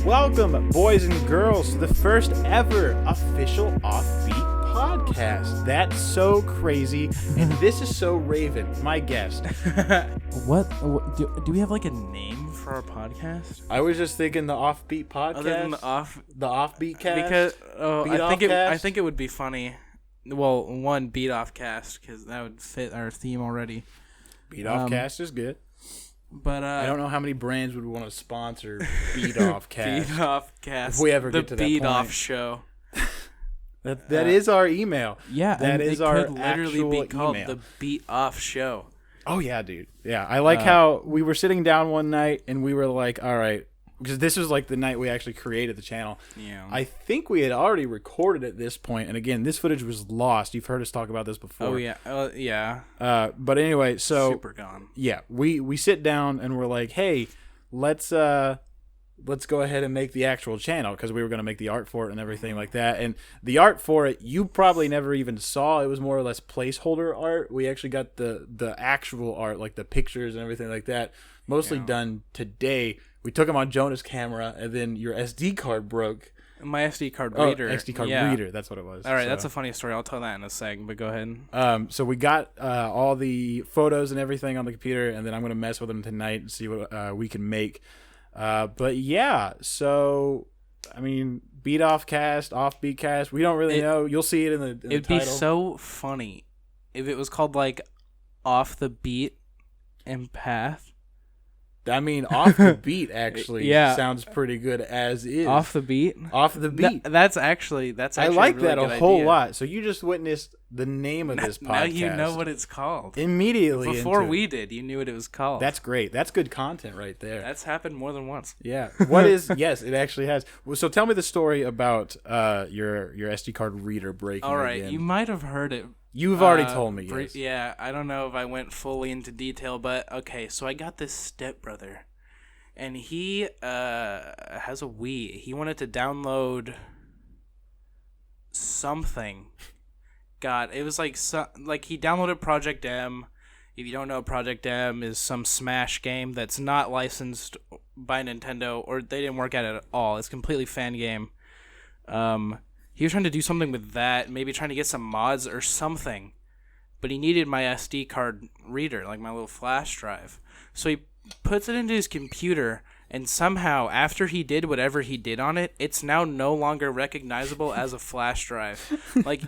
Welcome, boys and girls, to the first ever official OffTheBeat podcast. That's so crazy, and this is so Raven, my guest. What do we have like a name for our podcast? I was just thinking the OffBeat podcast. Other than the OffBeat cast. Because I think it would be funny. Well, one beat off cast because that would fit our theme already. Beat off cast is good. But I don't know how many brands would want to sponsor Beat Off Cast. Beat Off Cast. If we ever get to that point. The Beat Off Show. That is our email. Yeah, that is our could literally be called email. the Beat Off Show. Oh yeah, dude. Yeah, I like how we were sitting down one night and we were like, all right, because this was like the night we actually created the channel. Yeah. I think we had already recorded at this point, and again, this footage was lost. You've heard us talk about this before. Oh yeah. Yeah. But anyway, so super gone. Yeah, we sit down and we're like, hey, let's go ahead and make the actual channel, because we were going to make the art for it and everything like that. And the art for it, you probably never even saw. It was more or less placeholder art. We actually got the actual art, like the pictures and everything like that, mostly done today. We took them on Jonah's camera, and then your SD card broke. My SD card reader. SD card reader, that's what it was. All right, that's a funny story. I'll tell that in a sec, but go ahead. So we got all the photos and everything on the computer, and then I'm going to mess with them tonight and see what we can make. But yeah, so I mean, beat off cast, offbeat cast. We don't really know. You'll see it in the title. It'd be so funny if it was called like Off the Beat and Path. I mean, off the beat actually sounds pretty good as is. Off the beat. Off the beat. That's actually I like a really that a good whole idea. lot. So you just witnessed the name of this podcast. Now you know what it's called. Immediately Before we did, you knew what it was called. That's great. That's good content right there. That's happened more than once. Yeah. What is? Yes, it actually has. So tell me the story about your SD card reader breaking. All right, again. you might have heard it. You've already told me. Yes. Yeah, I don't know if I went fully into detail, but okay. So I got this stepbrother. And he has a Wii. He wanted to download something. God, it was like he downloaded Project M. If you don't know, Project M is some Smash game that's not licensed by Nintendo, or they didn't work at it at all. It's a completely fan game. He was trying to do something with that, maybe trying to get some mods or something. But he needed my SD card reader, like my little flash drive. So he puts it into his computer, and somehow after he did whatever he did on it, it's now no longer recognizable as a flash drive. Like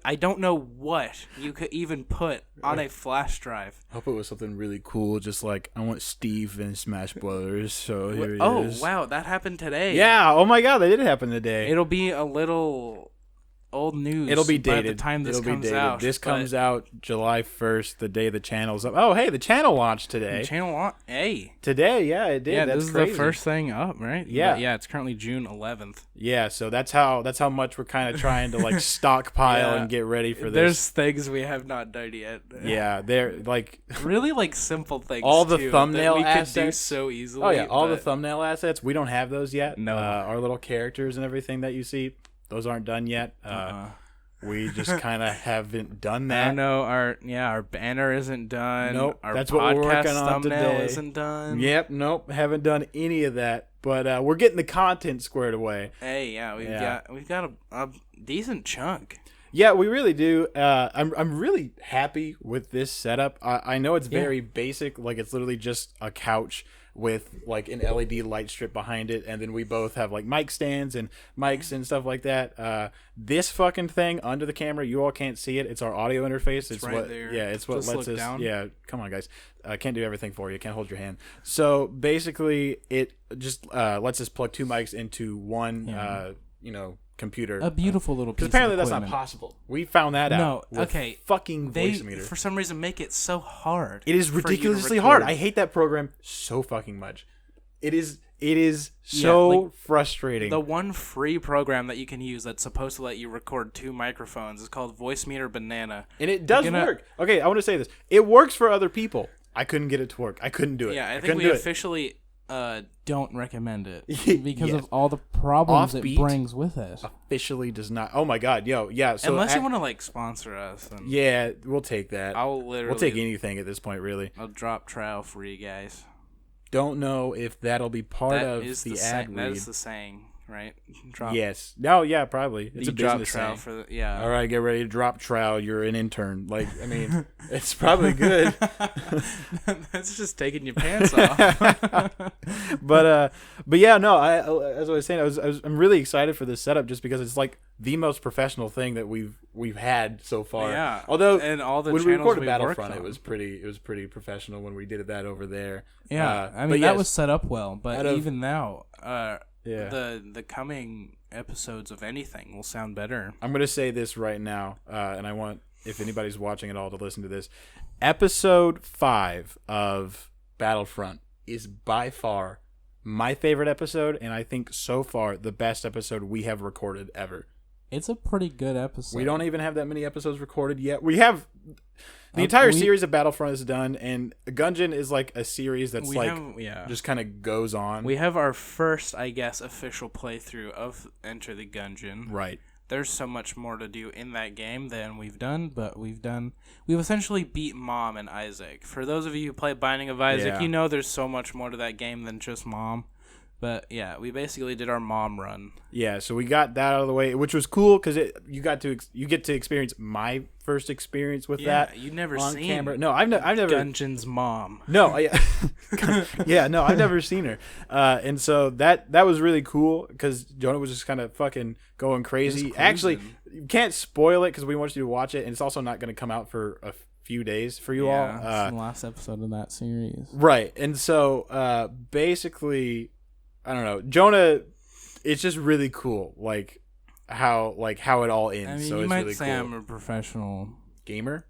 I don't know what you could even put on a flash drive. I hope it was something really cool, just like I want Steve in Smash Brothers. So here he is. Oh wow, that happened today. Yeah. Oh my God, that did happen today. It'll be a little old news. It'll be dated by the time this comes out. This comes out July 1st, the day the channel's up. Oh, hey, the channel launched today. Hey. Today, yeah, it did. Yeah, that's this is crazy. the first thing up, right? Yeah. But yeah, it's currently June 11th. Yeah, so that's how much we're kind of trying to like stockpile and get ready for this. There's things we have not done yet. Yeah, they're like really like simple things. all the too, thumbnail that we assets could do so easily. Oh yeah, all the thumbnail assets. We don't have those yet. No, our little characters and everything that you see, those aren't done yet. We just kind of haven't done that. I don't know. Our banner isn't done. Nope. Our that's what we're working on thumbnail today. Isn't done. Yep. Nope. Haven't done any of that. But we're getting the content squared away. Hey, yeah, we've got a decent chunk. Yeah, we really do. I'm really happy with this setup. I know it's very basic. Like it's literally just a couch with like an LED light strip behind it, and then we both have like mic stands and mics and stuff like that. This fucking thing under the camera, you all can't see it. It's our audio interface. It's right what there. Yeah, it's what Just lets look us down. Yeah, come on guys. Can't do everything for you. Can't hold your hand. So basically it just lets us plug two mics into one computer. A beautiful little piece. Because apparently of that's equipment. not possible. We found that out. No, okay. Fucking They Voice-Meter. for some reason make it so hard. It is ridiculously hard. I hate that program so fucking much. It is so frustrating. The one free program that you can use that's supposed to let you record two microphones is called Voice-Meter Banana. And it does work. Okay, I want to say this. It works for other people. I couldn't get it to work. I couldn't do it. Yeah, I think we officially don't recommend it because Yes. of all the problems OffBeat it brings with it. Officially does not. Oh my God, yeah. So unless you want to like sponsor us, then yeah, we'll take that. I'll literally we'll take anything at this point, really. I'll drop trial for you guys. don't know if that'll be part of the ad read. That is the saying, right? Drop. Yes. No, yeah, probably. It's a business saying. Yeah. All right, get ready to drop trowel. You're an intern. Like, I mean, it's probably good. That's just taking your pants off. but yeah, no. As I was saying, I'm really excited for this setup just because it's like the most professional thing that we've had so far. Yeah. Although, and all the when we recorded channels Battlefront, it was pretty professional when we did that over there. Yeah, I mean that was set up well, but even now, yeah. The coming episodes of anything will sound better. I'm going to say this right now, and I want, if anybody's watching at all, to listen to this. Episode 5 of Battlefront is by far my favorite episode, and I think so far the best episode we have recorded ever. It's a pretty good episode. We don't even have that many episodes recorded yet. We have... The entire series of Battlefront is done, and Gungeon is like a series that's just kind of goes on. We have our first, I guess, official playthrough of Enter the Gungeon. Right. There's so much more to do in that game than we've done, but we've essentially beat Mom and Isaac. For those of you who play Binding of Isaac, you know there's so much more to that game than just Mom. But yeah, we basically did our Mom run. Yeah, so we got that out of the way, which was cool because you get to experience my first experience with that. Yeah, you've never on seen camera. No, I've never Gungeon's mom. No, no, I've never seen her. And so that was really cool because Jonah was just kind of fucking going crazy. Actually, you can't spoil it because we want you to watch it, and it's also not going to come out for a few days for you all. It's the last episode of that series. Right, and so basically, I don't know, Jonah. It's just really cool, like how it all ends. I mean, so you it's might really say cool. I'm a professional gamer.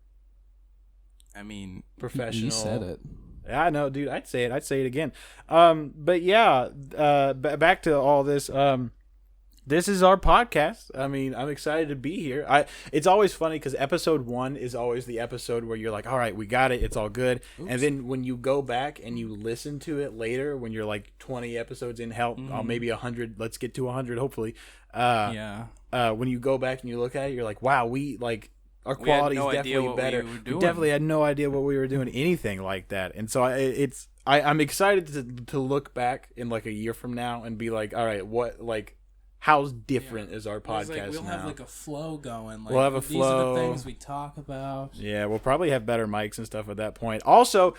I mean, professional. You said it. Yeah, I know, dude. I'd say it again. But yeah, back to all this. This is our podcast. I mean, I'm excited to be here. It's always funny because episode 1 is always the episode where you're like, all right, we got it. It's all good. Oops. And then when you go back and you listen to it later, when you're like 20 episodes in, maybe 100. Let's get to 100, hopefully. When you go back and you look at it, you're like, wow, our quality is definitely better. We definitely had no idea what we were doing, anything like that. And so I'm excited to look back in like a year from now and be like, all right, how different is our podcast we'll now? have like a flow going. We'll have a flow. These are the things we talk about. Yeah, we'll probably have better mics and stuff at that point. Also,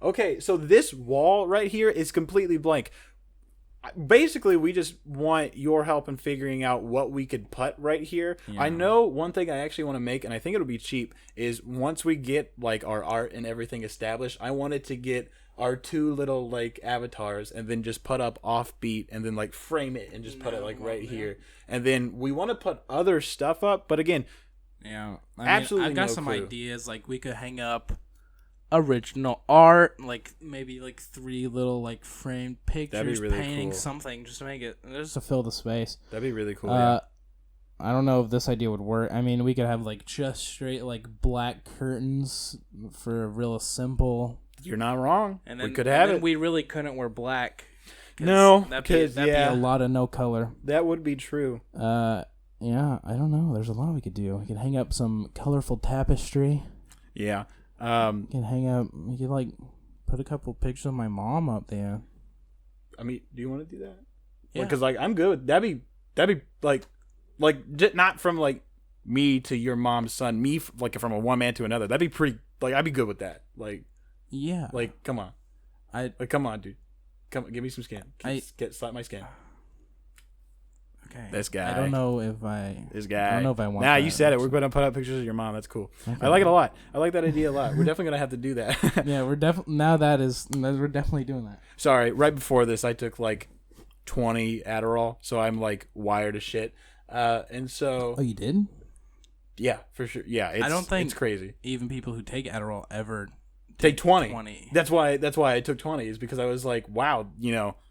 okay, so this wall right here is completely blank. Basically, we just want your help in figuring out what we could put right here. Yeah. I know one thing I actually want to make, and I think it'll be cheap, is once we get like our art and everything established, I wanted to get our 2 little like avatars and then just put up OffTheBeat and then like frame it and just put it like right here. And then we want to put other stuff up, but again, absolutely I've got no some clue. ideas. Like we could hang up original art, like maybe like 3 little like framed pictures, really painting cool. something just to make it just to fill the space. That'd be really cool. I don't know if this idea would work. I mean, we could have like just straight like black curtains for a real simple. You're not wrong. And then, we could have it. We really couldn't wear black. No, that'd be a lot of no color. That would be true. Yeah, I don't know. There's a lot we could do. We could hang up some colorful tapestry. Yeah. We could like put a couple pictures of my mom up there. I mean, do you want to do that? Yeah. Because like I'm good. That'd be like not from like me to your mom's son. Me like from a one man to another. That'd be pretty. Like I'd be good with that. Like. Yeah. Like, come on. Come on, dude. Come, give me some scan. Slap my scan. Okay. This guy. I don't know if I. This guy. I don't know if I want. Nah, you said it. We're going to put up pictures of your mom. That's cool. Okay. I like it a lot. I like that idea a lot. We're definitely going to have to do that. Yeah, we're definitely we're definitely doing that. Sorry, right before this, I took like 20 Adderall, so I'm like wired as shit. And so. Oh, you did? Yeah, for sure. Yeah, I don't think it's crazy. Even people who take Adderall ever. Take 20. That's why I took 20 is because I was like, wow, it's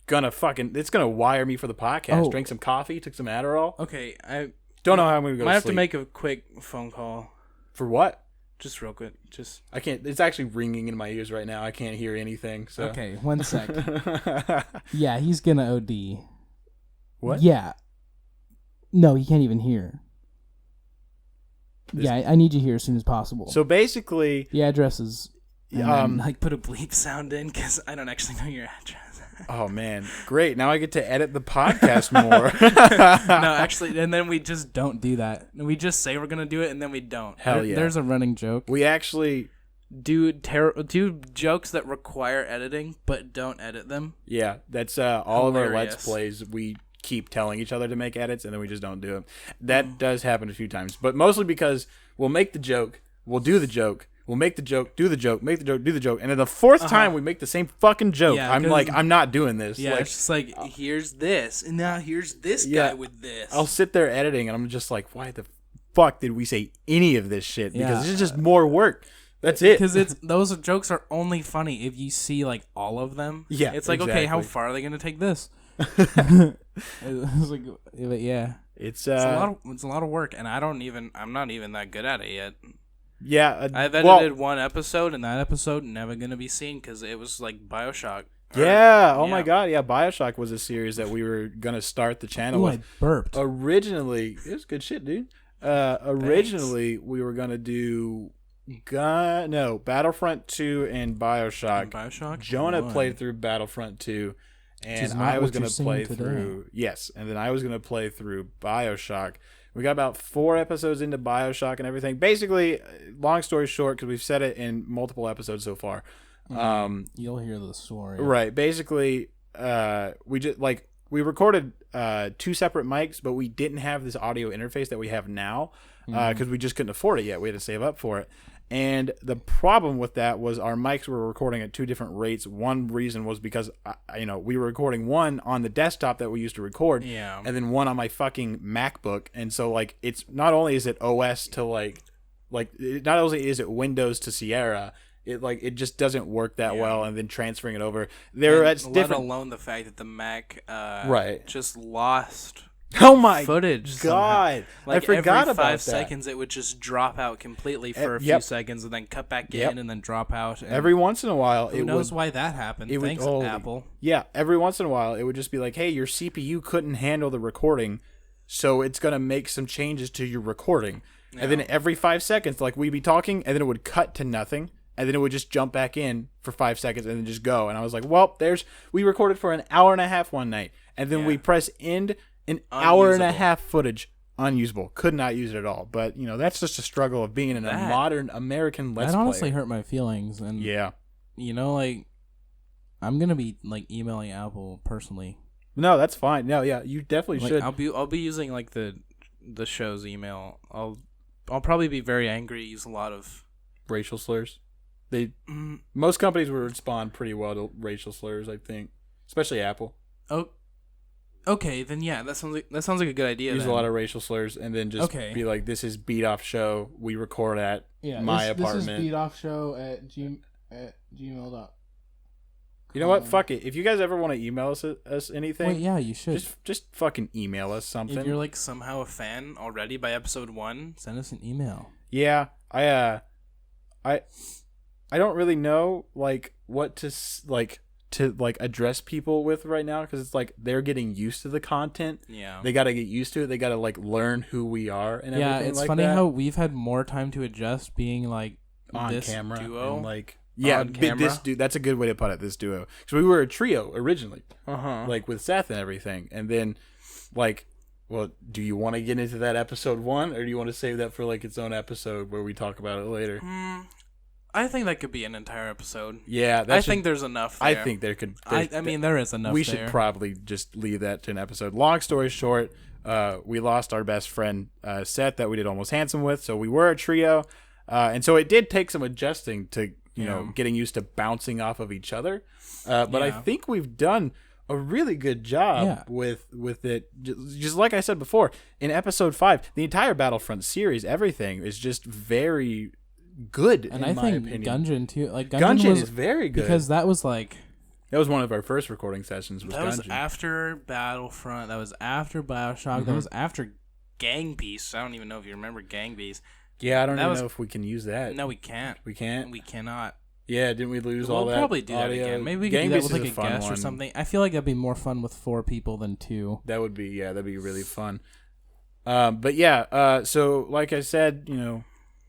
gonna wire me for the podcast. Drank some coffee, took some Adderall. Okay, I don't know how I'm gonna go. Might to have sleep. to make a quick phone call. For what? Just real quick. I can't. It's actually ringing in my ears right now. I can't hear anything. So okay, 1 sec. Yeah, he's gonna OD. What? Yeah. No, he can't even hear. I need you here as soon as possible. So basically, the address is And Like put a bleep sound in because I don't actually know your address. Oh man, great! Now I get to edit the podcast more. No, actually, and then we just don't do that. we just say we're gonna do it and then we don't. Hell yeah! There's a running joke. We actually Do jokes that require editing but don't edit them. Yeah, that's all of our Hilarious. Let's Plays. We keep telling each other to make edits, and then we just don't do them. That does happen a few times, but mostly because we'll make the joke, we'll do the joke, we'll make the joke, do the joke, make the joke, do the joke, and then the fourth time we make the same fucking joke, Yeah, I'm like, I'm not doing this. Yeah, Like, it's just like, here's this, and now here's this guy with this. I'll sit there editing, and I'm just like, why the fuck did we say any of this shit? Because Yeah. it's just more work. That's it. Because those jokes are only funny if you see like all of them. Yeah, it's like okay, how exactly. far are they gonna take this? It's like, but yeah. It's It's a lot of work, and I'm not even that good at it yet. yeah. I've edited one episode, and that episode never gonna be seen because it was like BioShock. Yeah. Oh my god. Yeah. BioShock was a series that we were gonna start the channel Ooh, with. I burped. Originally, it was good shit, dude. Originally, we were gonna do Battlefront 2 and BioShock. BioShock. Jonah 1. played through Battlefront 2, and is not I was what you're gonna play seeing through and then I was gonna play through BioShock. We got about 4 episodes into BioShock and everything. Basically, long story short, because we've said it in multiple episodes so far. You'll hear the story. Right. Basically, we recorded 2 separate mics, but we didn't have this audio interface that we have now because we just couldn't afford it yet. We had to save up for it. And the problem with that was our mics were recording at 2 different rates. One reason was because we were recording one on the desktop that we used to record, Yeah. and then one on my fucking MacBook. And so like it's not only is it OS to not only is it Windows to Sierra, it just doesn't work that well. And then transferring it over there, that's let different. alone the fact that the Mac Right. just lost Oh my footage. god! Like I forgot every about 5 that. seconds, it would just drop out completely for a few Yep. seconds, and then cut back Yep. in, and then drop out. And Every once in a while, who knows why that happened? Thanks, Apple. Yeah, every once in a while, it would just be like, "Hey, your CPU couldn't handle the recording, so it's gonna make some changes to your recording." And then every 5 seconds, like we'd be talking, and then it would cut to nothing, and then it would just jump back in for 5 seconds, and then just go. And I was like, "Well, we recorded for an hour and a half one night, and then we press end." An hour and a half footage unusable. Could not use it at all. But that's just a struggle of being in a modern American Let's That honestly Player. hurt my feelings, and Yeah. like I'm gonna be like emailing Apple personally. No, that's fine. No, yeah, you definitely Like, should. I'll be using like the show's email. I'll probably be very angry. Use a lot of Racial slurs. Most companies would respond pretty well to racial slurs, I think, especially Apple. Oh, okay. Then yeah, that sounds like a good idea. Use then. a lot of racial slurs, and then just be like, "This is Beat Off Show. We record at my apartment." This is beatoffshow@gmail.com. You know what? Fuck it. If you guys ever want to email us anything, Well, yeah, you should. just fucking email us something. If you're like somehow a fan already by episode 1, Send us an email. Yeah, I don't really know like what to address people with right now, because it's like they're getting used to the content. Yeah, They got to get used to it. They got to like learn who we are and Yeah, everything. it's like funny that. how we've had more time to adjust being like on this camera duo? and like On camera? this dude. That's a good way to put it. This duo, because we were a trio originally, Uh-huh. like with Seth and everything, and then like. Well, do you want to get into that episode 1, or do you want to save that for like its own episode where we talk about it later? I think that could be an entire episode. Yeah, I think there's enough there. I think there could. I mean, there is enough We there. should probably just leave that to an episode. Long story short, we lost our best friend Seth that we did Almost Handsome with, so we were a trio, and so it did take some adjusting to getting used to bouncing off of each other. But I think we've done a really good job with it. Just like I said before, in episode 5, the entire Battlefront series, everything is just very good. And in I my think opinion. Gungeon too. Like Gungeon was is very good because that was like that was one of our first recording sessions. That was Gungeon. after Battlefront. That was after BioShock. That was after Gang Beasts. I don't even know if you remember Gang Beasts. Yeah, I don't That even was- know if we can use that. No, we can't. We can't. We cannot. Yeah, didn't we lose all We'll that? probably do that audio? again. Maybe we could Gang do that Beasts with like is a fun guest or one. something. I feel like that'd be more fun with 4 people than 2. That would be that'd be really fun. But yeah, so like I said,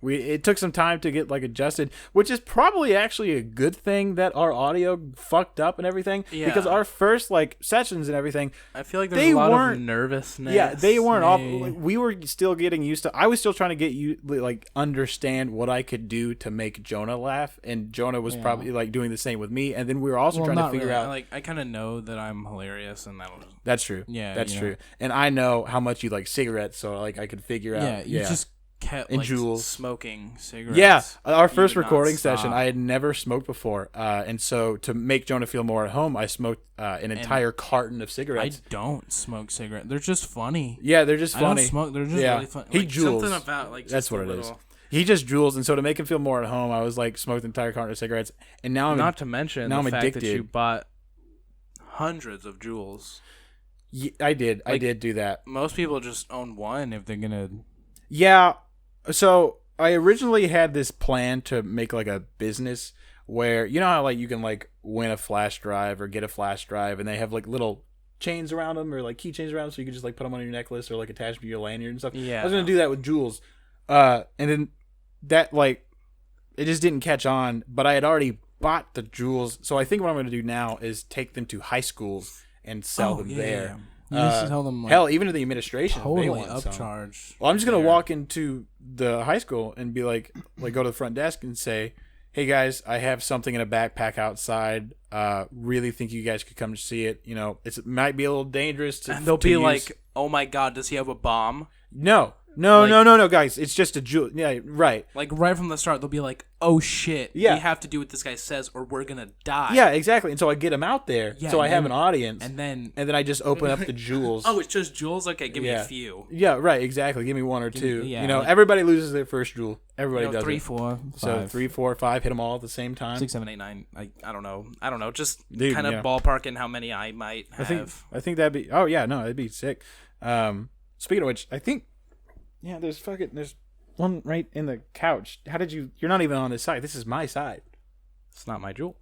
It took some time to get like adjusted, which is probably actually a good thing that our audio fucked up and everything. Yeah. Because our first like sessions and everything, I feel like there's a lot of nervousness. yeah, they weren't all. maybe. Like, we were still getting used to. I was still trying to get you like understand what I could do to make Jonah laugh, and Jonah was probably like doing the same with me. And then we were also trying to figure out. Like I kind of know that I'm hilarious, and That's true. Yeah, that's you true. know. And I know how much you like cigarettes, so like I could figure out. Yeah, you just kept And like Juuls. smoking cigarettes. Yeah, our first You would not recording session, stop. I had never smoked before, and so to make Jonah feel more at home, I smoked an entire carton of I cigarettes. don't smoke cigarettes. They're just funny. Yeah, they're just I funny. don't smoke. They're just Yeah. really funny. He Like, Juuls. Something about like That's just what a it is. little- He just Juuls, and so to make him feel more at home, I was like smoked an entire carton of cigarettes, and now I'm Not to mention now the I'm fact that addicted. you bought hundreds of Juuls. I did Like- do that. Most people just own one. if they're gonna. Yeah. So I originally had this plan to make like a business where you know how like you can like win a flash drive or get a flash drive, and they have like little chains around them or like keychains around them, so you can just like put them on your necklace or like attach them to your lanyard and stuff. Yeah. I was gonna do that with Juuls, and then that like it just didn't catch on. But I had already bought the Juuls, so I think what I'm gonna do now is take them to high schools and sell them there. You used to tell them like Hell, even to the administration, if they totally want some. upcharge. Well, I'm just gonna there. walk into the high school and be like go to the front desk and say, "Hey guys, I have something in a backpack outside. Really think you guys could come to see it. You know, it might be a little dangerous to." And they'll to be use." like, "Oh my God, does he have a bomb?" "No, like- no, guys. It's just a jewel." Yeah, right. Like right from the start, they'll be like, "Oh shit, Yeah. we have to do what this guy says, or we're gonna die." Yeah, exactly. And so I get them out there, Yeah, so I and have then- an audience, And then and then I just open up the jewels. Oh, it's just Juuls. Okay, give me Yeah. a few. Yeah, right. Exactly. Give me one or two. yeah, you know, like- everybody loses their first jewel. Everybody You know, does 3, it. 4, So 5, 3, 4, 5, hit them all at the same time. 6, 7, 8, 9. I don't know. Just Dude, kind of yeah. ballparking how many I might have. I think that'd be. Oh yeah, no, that'd be sick. Speaking of which, I think. Yeah, there's one right in the couch. How did you? You're not even on this side. This is my side. It's not my jewel.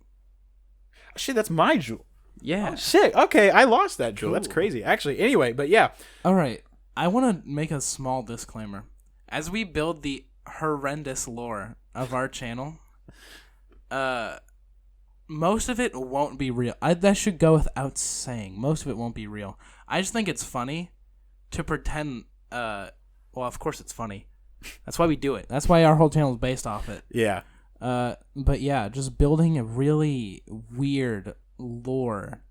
Shit, that's my jewel. Yeah. Shit. Okay, I lost that jewel. That's Cool. crazy. Actually, anyway, but yeah. All right. I want to make a small disclaimer. As we build the horrendous lore of our channel, most of it won't be real. That should go without saying. Most of it won't be real. I just think it's funny to pretend. Well, of course it's funny. That's why we do it. That's why our whole channel is based off it. Yeah. But yeah, just building a really weird lore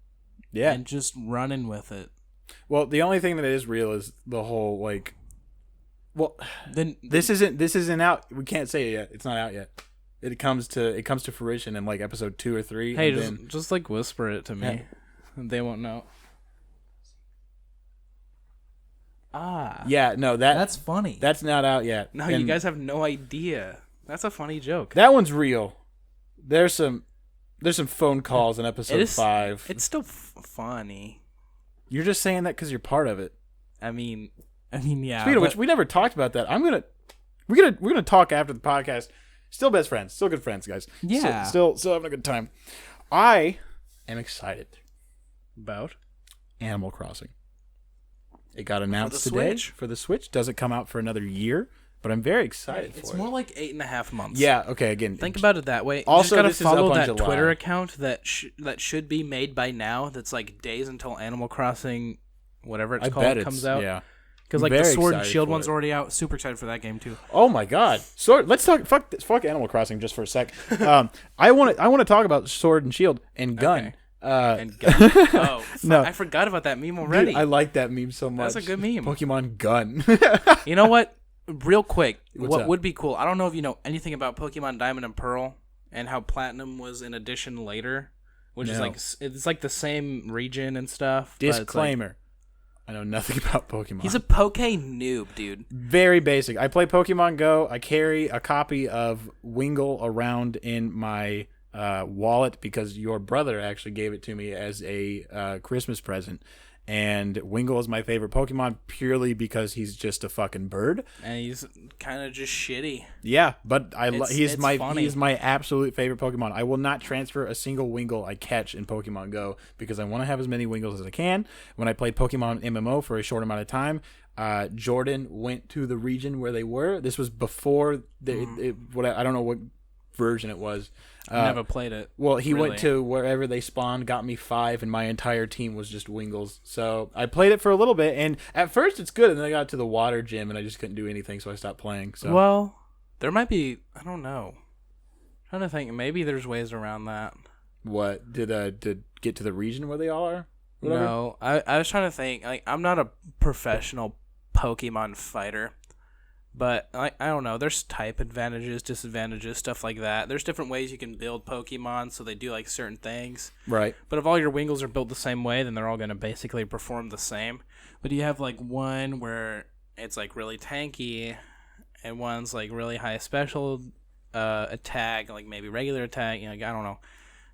Yeah. and just running with it. Well, the only thing that is real is the whole like. Well, Then this isn't out. We can't say it yet. It's not out yet. It comes to fruition in like episode 2 or 3. Hey, and then, just like whisper it to me. Yeah. They won't know. yeah, no, that's funny. that's not out yet. No, And you guys have no idea. That's a funny joke. that one's real. There's some phone calls in episode It is- 5. It's still funny. You're just saying that because you're part of it. I mean, yeah. Speaking of but- which, we never talked about that. We're gonna talk after the podcast. Still best friends, still good friends, guys. Yeah. Still having a good time. I am excited about Animal Crossing. It got announced the today Switch? for the Switch. Doesn't come out for another year, but I'm very excited it's for more it. like 8.5 months. Yeah. Okay. Again, Think about it that way. Also, you this just is gotta follow up on that July. Twitter account that should be made by now. That's like days until Animal Crossing, whatever it's I called, bet it's comes out. Yeah. Because like the Very Sword and excited Shield for one's it. already out. Super excited for that game too. Oh my God! Sword. Let's talk. Fuck Animal Crossing just for a sec. I want to talk about Sword and Shield and Gun. Okay. And gun. Oh, No. I forgot about that meme already. Dude, I like that meme so much. That's a good meme. Pokemon Gun. You know what? Real quick, What's what up? would be cool? I don't know if you know anything about Pokemon Diamond and Pearl and how Platinum was an addition later, which is No. like it's like the same region and stuff. but it's like- Disclaimer: I know nothing about Pokemon. he's a Poke noob, dude. very basic. I play Pokemon Go. I carry a copy of Wingull around in my wallet because your brother actually gave it to me as a Christmas present, And Wingull is my favorite Pokemon purely because he's just a fucking bird. And he's kind of just shitty. Yeah, but he's funny. my absolute favorite Pokemon. I will not transfer a single Wingull I catch in Pokemon Go because I want to have as many Wingulls as I can. When I played Pokemon MMO for a short amount of time, Jordan went to the region where they were. This was before I don't know what version it was. I never played it. Well, he really. went to wherever they spawned, got me 5, and my entire team was just Wingulls. So I played it for a little bit, and at first it's good, and then I got to the water gym, and I just couldn't do anything, so I stopped playing. So Well, there might be, I don't know. I'm trying to think, maybe there's ways around that. What? Did get to the region where they all are? Whatever? No, I was trying to think, like, I'm not a professional Pokemon fighter. But I don't know. There's type advantages, disadvantages, stuff like that. There's different ways you can build Pokemon, so they do like certain things. Right. But if all your Wingulls are built the same way, then they're all going to basically perform the same. But you have like one where it's like really tanky, and one's like really high special attack, like maybe regular attack. I don't know.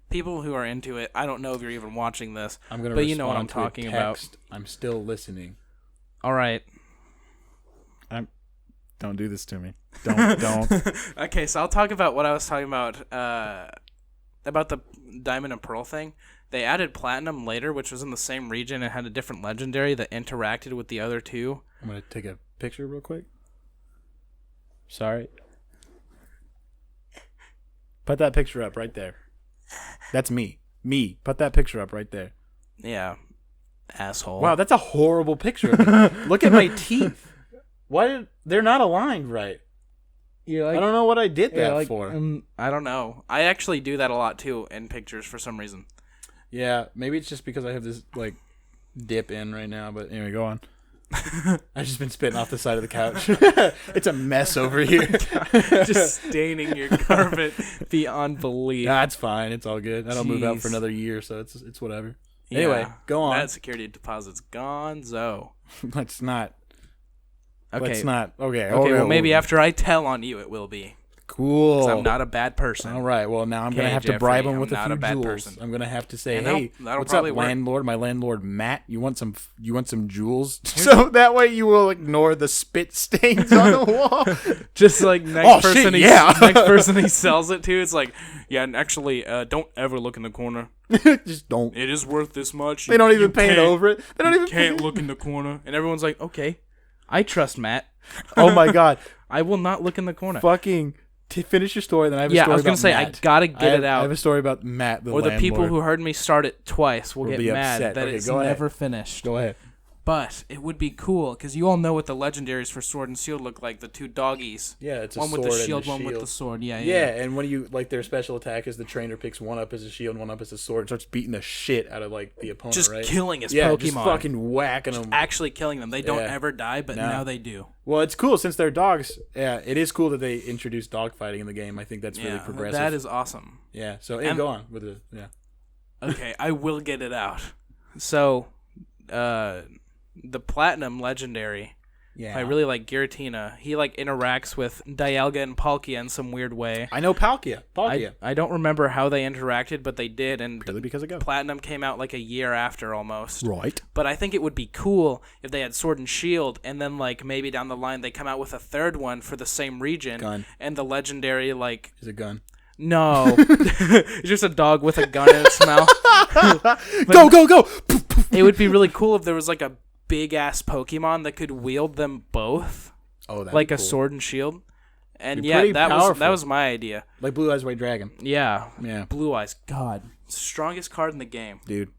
People who are into it, I don't know if you're even watching this, but you know what I'm talking about. I'm still listening. All right. Don't do this to me. Don't. Okay, so I'll talk about what I was talking about the Diamond and Pearl thing. They added Platinum later, which was in the same region and had a different legendary that interacted with the other two. I'm going to take a picture real quick. Sorry. Put that picture up right there. That's me. Me. Put that picture up right there. Yeah. Asshole. Wow, that's a horrible picture. Look at my teeth. They're not aligned right? You're like, I don't know what I did that for. I don't know. I actually do that a lot too in pictures for some reason. Yeah, maybe it's just because I have this like dip in right now. But anyway, go on. I've just been spitting off the side of the couch. It's a mess over here. Just staining your carpet beyond belief. Nah, it's fine. It's all good. I don't move out for another year, so it's whatever. Yeah, anyway, go on. That security deposit's gonzo. Let's not. Okay. Let's not. Okay. Well, maybe after I tell on you, it will be. Cool. 'Cause I'm not a bad person. All right. Well, now I'm going to have to bribe him with a few jewels. I'm going to have to say, hey, what's up, landlord? My landlord, Matt. You want some jewels? So that way you will ignore the spit stains on the wall. Just like next person he sells it to, it's like, yeah, and actually, don't ever look in the corner. Just don't. It is worth this much. They don't even paint over it. They don't even can't look in the corner. And everyone's like, okay, I trust Matt. Oh my god. I will not look in the corner. Fucking finish your story, then I have a story about Matt. Yeah, I was going to say, I got to get it out. I have a story about Matt, the landlord. Or the people who heard me start it twice will get mad upset. that it's never finished. Go ahead. But it would be cool, because you all know what the legendaries for Sword and Shield look like, the two doggies. Yeah, it's a one sword with the shield, and a one shield. with the sword. Yeah, and when you, like, their special attack is the trainer picks one up as a shield and one up as a sword and starts beating the shit out of, like, the opponent, just right? killing his Pokemon. Just fucking whacking them. Actually killing them. They don't ever die, but now they do. Well, it's cool since they're dogs. Yeah, it is cool that they introduced dog fighting in the game. I think that's really progressive. That is awesome. Yeah, so go on with it. Yeah. Okay, I will get it out. So, the Platinum Legendary. Yeah. I really like Giratina. He like interacts with Dialga and Palkia in some weird way. I know Palkia. I don't remember how they interacted, but they did, and purely because of Go. Platinum came out like a year after almost. Right. But I think it would be cool if they had Sword and Shield, and then like maybe down the line they come out with a third one for the same region. Gun. And the legendary like is a gun. No. It's just a dog with a gun in its mouth. Go! It would be really cool if there was like a big ass Pokemon that could wield them both. Oh, that's like cool. A sword and shield. And that was my idea. Like Blue Eyes White Dragon. Yeah. Yeah. Blue Eyes. God. Strongest card in the game. Dude.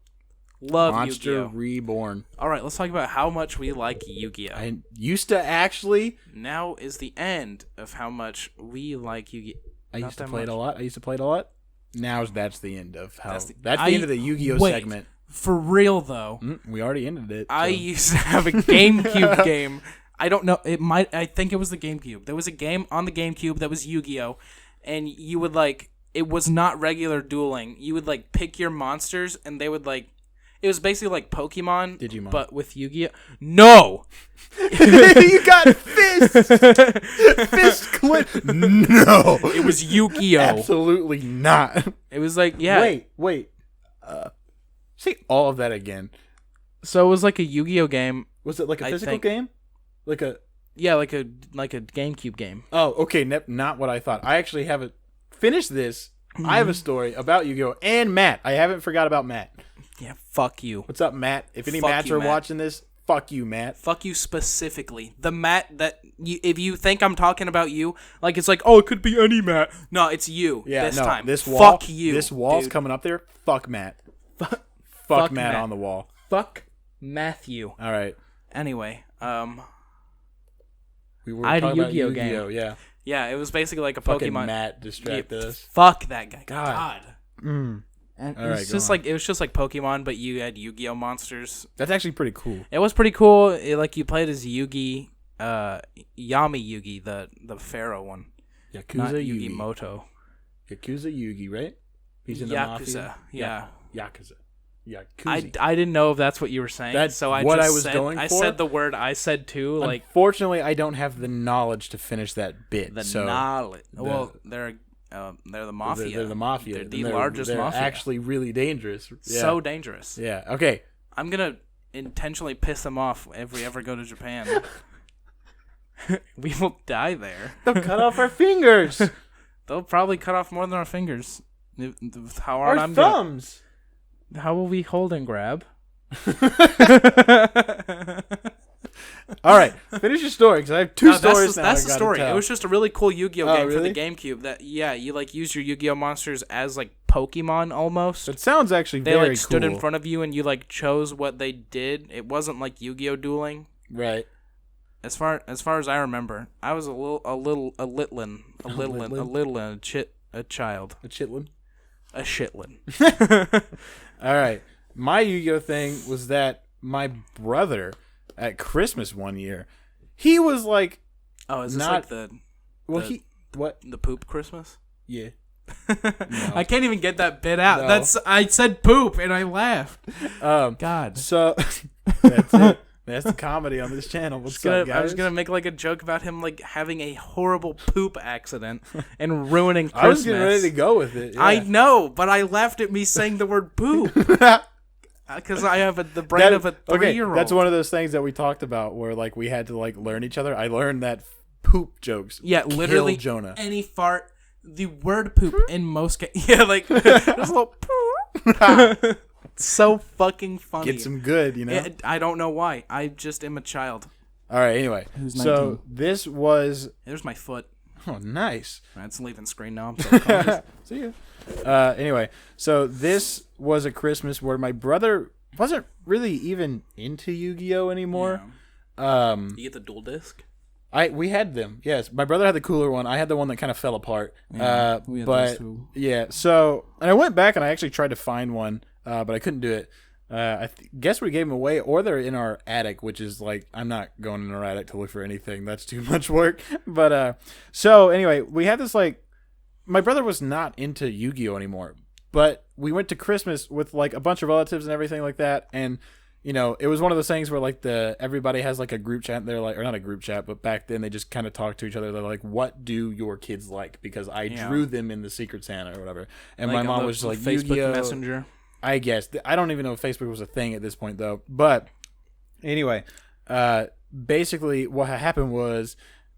Love Monster Yu-Gi-Oh! Reborn. All right, let's talk about how much we like Yu-Gi-Oh! I used to actually. Now is the end of how much we like Yu-Gi-Oh! I used to play it a lot. Now that's the end of how. That's the end of the Yu-Gi-Oh! Segment. For real though. We already ended it. So. I used to have a GameCube game. I don't know. I think it was the GameCube. There was a game on the GameCube that was Yu-Gi-Oh! And you would like. It was not regular dueling. You would like pick your monsters, and they would like. It was basically like Pokemon, Digimon. But with Yu-Gi-Oh! No! You got fist! Fist clip! No! It was Yu-Gi-Oh! Absolutely not. It was like, yeah. Wait. Say all of that again. So it was like a Yu-Gi-Oh game. Was it like a I physical think- game? Like a Yeah, like a GameCube game. Oh, okay, not what I thought. I actually haven't finished this. I have a story about Yu-Gi-Oh! And Matt. I haven't forgot about Matt. Yeah, fuck you. What's up, Matt? If any Fuck Matts you, are Matt. watching this, fuck you, Matt. Fuck you specifically. The Matt that if you think I'm talking about you, like it's like, oh, it could be any Matt. No, it's you. Yeah, this no, time. this wall. Fuck you. This wall's dude. coming up there. Fuck Matt. Fuck fuck Matt Matt. on the wall. Fuck Matthew. All right. Anyway, We were I had a talking about Yu-Gi-Oh game. Yeah. yeah, it was basically like a Fucking Pokemon. Matt distracted us. Fuck that guy. God. And All it right, was go just on. like it was just like Pokemon, but you had Yu-Gi-Oh monsters. That's actually pretty cool. It was pretty cool. Like you played as Yugi, Yami Yugi, the Pharaoh one, not Yakuza Yugi Yugi. Moto. Yakuza Yugi, right? He's in the Yakuza. mafia. Yeah. Yakuza. Yakuza. I didn't know if that's what you were saying. That's so I what just I was said, going I for. said the word I said too. Like Unfortunately, I don't have the knowledge to finish that bit. the so knowledge. Well, they're the mafia. They're the mafia. They're and the largest they're mafia. actually really dangerous. Yeah. So dangerous. Yeah. Okay. I'm gonna intentionally piss them off if we ever go to Japan. We will die there. They'll cut off our fingers. They'll probably cut off more than our fingers. How Our hard I'm thumbs. How will we hold and grab? All right. Finish your story because I have two stories now. That's I the gotta story. tell. It was just a really cool Yu-Gi-Oh Oh, game for really? the GameCube. That you like use your Yu-Gi-Oh monsters as like Pokemon almost. It sounds actually They very like stood cool. in front of you and you like chose what they did. It wasn't like Yu-Gi-Oh dueling. Right. As far as I remember, I was a chitlin, A chitlin. a shitlin. All right. My Yu-Gi-Oh thing was that my brother at Christmas one year, he was like, Oh, is this Not- like the well, The- he what? the poop Christmas? Yeah. I can't even get that bit out. No. I said poop and I laughed. God. God. So that's it. That's the comedy on this channel. What's up, guys? I was gonna make like a joke about him like having a horrible poop accident and ruining Christmas. I was getting ready to go with it. Yeah. I know, but I laughed at me saying the word poop because I have the brain That- of a 3-year-old. That's one of those things that we talked about where like we had to like learn each other. I learned that poop jokes. Yeah, kill literally Jonah. any fart. The word poop in most cases. Yeah, like there's a little poop. It's so fucking funny. Get some good, you know. I don't know why. I just am a child. All right. Anyway, Who's so 19? this was There's my foot. oh nice. That's leaving screen now. I'm so conscious. See ya. Anyway, so this was a Christmas where my brother wasn't really even into Yu-Gi-Oh anymore. You get the dual disc. We had them. Yes, my brother had the cooler one. I had the one that kind of fell apart. We had But those two. yeah, so and I went back and I actually tried to find one, but I couldn't do it. I guess we gave them away, or they're in our attic, which is like I'm not going in our attic to look for anything. That's too much work. But so anyway, we had this like my brother was not into Yu-Gi-Oh anymore, but we went to Christmas with like a bunch of relatives and everything like that, and you know, it was one of those things where like everybody has like a group chat. They're like, or not a group chat, but back then they just kind of talk to each other. They're like, "What do your kids like?" Because I drew them in the Secret Santa or whatever. And Like my on mom the was just like, Facebook Yu-Gi-Oh! Messenger. I guess I don't even know if Facebook was a thing at this point though. But anyway, basically what had happened was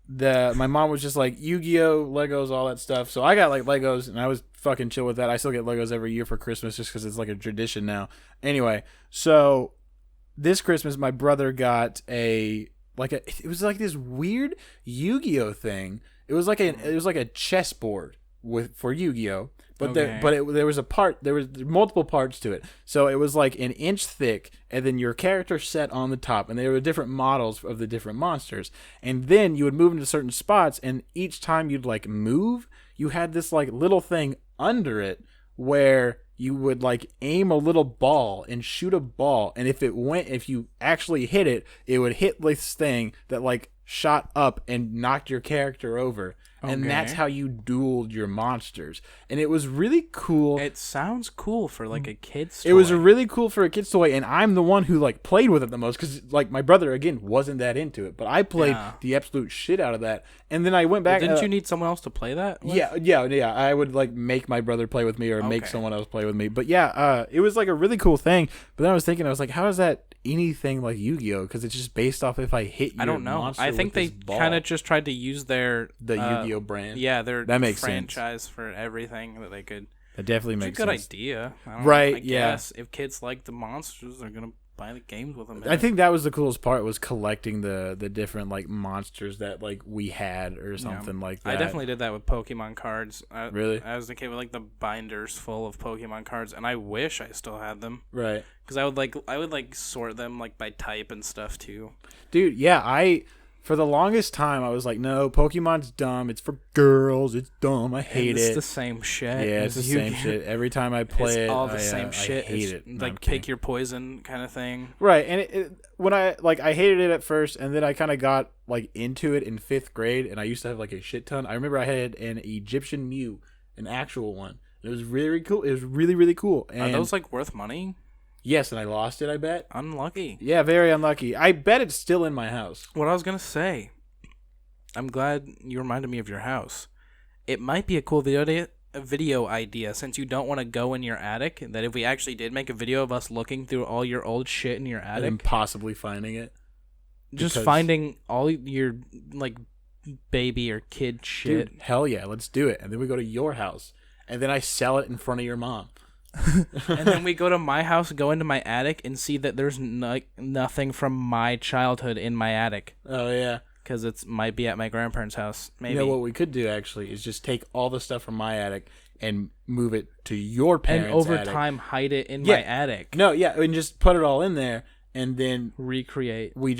my mom was just like Yu-Gi-Oh, Legos, all that stuff. So I got like Legos, and I was fucking chill with that. I still get Legos every year for Christmas just because it's like a tradition now. Anyway, so this Christmas my brother got it was like this weird Yu-Gi-Oh thing. It was like a chessboard for Yu-Gi-Oh. But Okay. there was multiple parts to it. So it was like an inch thick, and then your character set on the top, and there were different models of the different monsters. And then you would move into certain spots, and each time you'd like move, you had this like little thing under it where you would like aim a little ball and shoot a ball, and if you actually hit it, it would hit this thing that like shot up and knocked your character over. And that's how you dueled your monsters. And it was really cool. It sounds cool for like a kid's toy. It was really cool for a kid's toy, and I'm the one who like played with it the most because like my brother again wasn't that into it, but I played the absolute shit out of that. And then I went back. Didn't you need someone else to play that with? Yeah. I would like make my brother play with me or make someone else play with me. But yeah, it was like a really cool thing. But then I was thinking, I was like, how does that anything like Yu-Gi-Oh because it's just based off if I hit your I don't know. monster I think with they this ball. kind of just tried to use their the Yu-Gi-Oh brand. Yeah, their That makes franchise for everything that they could. That definitely It's a makes good sense. idea. Right, I yeah. guess if kids like the monsters, they're gonna buy the games with them. I think that was the coolest part was collecting the different like monsters that like we had or something like that. I definitely did that with Pokemon cards. Really? I was a kid with like the binders full of Pokemon cards, and I wish I still had them Right. because I would sort them like by type and stuff too. Dude, yeah, for the longest time I was like, no, Pokemon's dumb. It's for girls. It's dumb. I hate It's it. the same shit. Yeah, it's the same shit. Every time I play It's it, all the I, same shit. I hate It's it. No, I'm like kidding. pick your poison kind of thing. Right, and when I hated it at first, and then I kind of got like into it in 5th grade, and I used to have like a shit ton. I remember I had an Egyptian Mew, an actual one. It was really cool. It was really really cool. And Are those like worth money? yes, and I lost it. I bet. Unlucky. Yeah, very unlucky. I bet it's still in my house. What I was gonna say. I'm glad you reminded me of your house. It might be a cool video idea since you don't want to go in your attic. That if we actually did make a video of us looking through all your old shit in your attic, And possibly finding it. just because- finding all your like baby or kid shit. Dude, hell yeah, let's do it. And then we go to your house, and then I sell it in front of your mom. And then we go to my house, go into my attic, and see that there's nothing from my childhood in my attic. Oh yeah. Because it might be at my grandparents' house. Maybe. You know what we could do actually is just take all the stuff from my attic and move it to your parents' and over attic. time hide it in Yeah. my attic. No, yeah, and just put it all in there, and then Recreate. we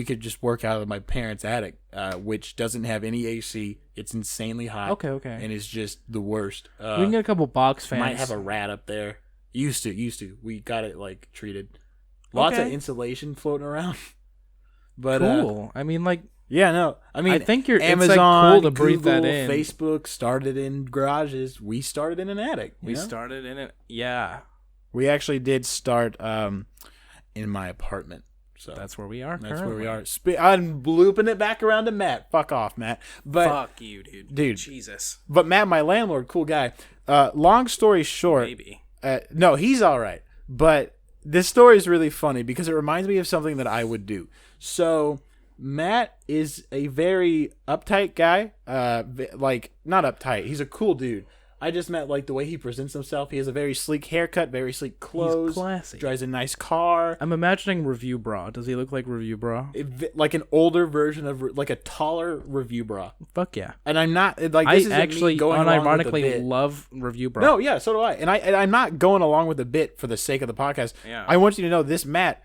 could just work out of my parents' attic, which doesn't have any AC. It's insanely hot. Okay. And it's just the worst. We can get a couple box fans. Might have a rat up there. Used to. We got it like treated. Lots of Okay. insulation floating around. But Cool. I mean, like, yeah, no. I mean, I think it's, like, Amazon, cool to breathe Google, that in. Facebook started in garages. We started in an attic. we you know? started in it. Yeah. We actually did start in my apartment. So That's where we are. that's where we currently. are. I'm looping it back around to Matt. Fuck off, Matt. But Fuck you, dude. Dude. Jesus. but Matt, my landlord, cool guy. Long story short, Maybe. no, he's all right. But this story is really funny because it reminds me of something that I would do. So Matt is a very uptight guy. Like, not uptight. He's a cool dude. I just meant like the way he presents himself. He has a very sleek haircut, very sleek clothes. classy. Drives a nice car. I'm imagining Review Bra. Does he look like Review Bra? Like an older version of, like a taller Review Bra. Fuck yeah. And I'm not like I this isn't actually me going along with the unironically bit. love Review Bra. No, yeah, so do I. And I'm not going along with the bit for the sake of the podcast. Yeah. I want you to know this, Matt.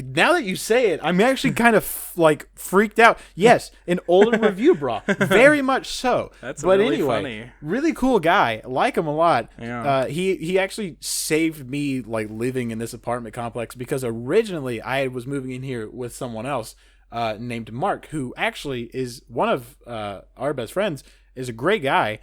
Now that you say it, I'm actually kind of like freaked out. Yes, an older Review Bra, very much so. That's but really anyway, funny. really cool guy. Like him a lot. Yeah. He actually saved me like living in this apartment complex because originally I was moving in here with someone else named Mark, who actually is one of our best friends. Is a great guy.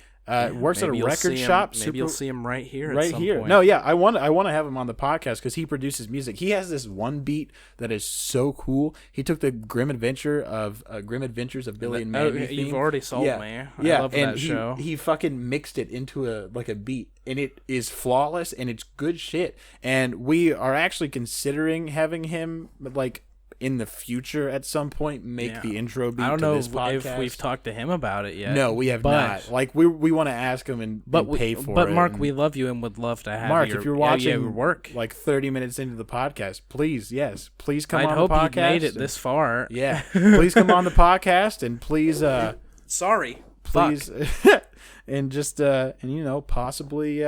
Works at a Maybe you'll record see him- shop. Maybe you'll see him right here. Right at some here. Point. No, yeah, I want to have him on the podcast because he produces music. He has this one beat that is so cool. He took the Grim Adventures of Billy and Oh, Mandy. you've theme. already sold yeah. me. Yeah, I love and that show. he fucking mixed it into a beat, and it is flawless and it's good shit. And we are actually considering having him like in the future at some point make Yeah. the intro beat I don't to know this podcast. if we've talked to him about it yet. No, we have but, not. Like we want to ask him and pay for it. But Mark, and- we love you and would love to have Mark, your, if you're watching your work. like 30 minutes into the podcast, please come I'd on hope the you podcast. made it and- this far. Yeah. Please come on the podcast and please Sorry. please and just and possibly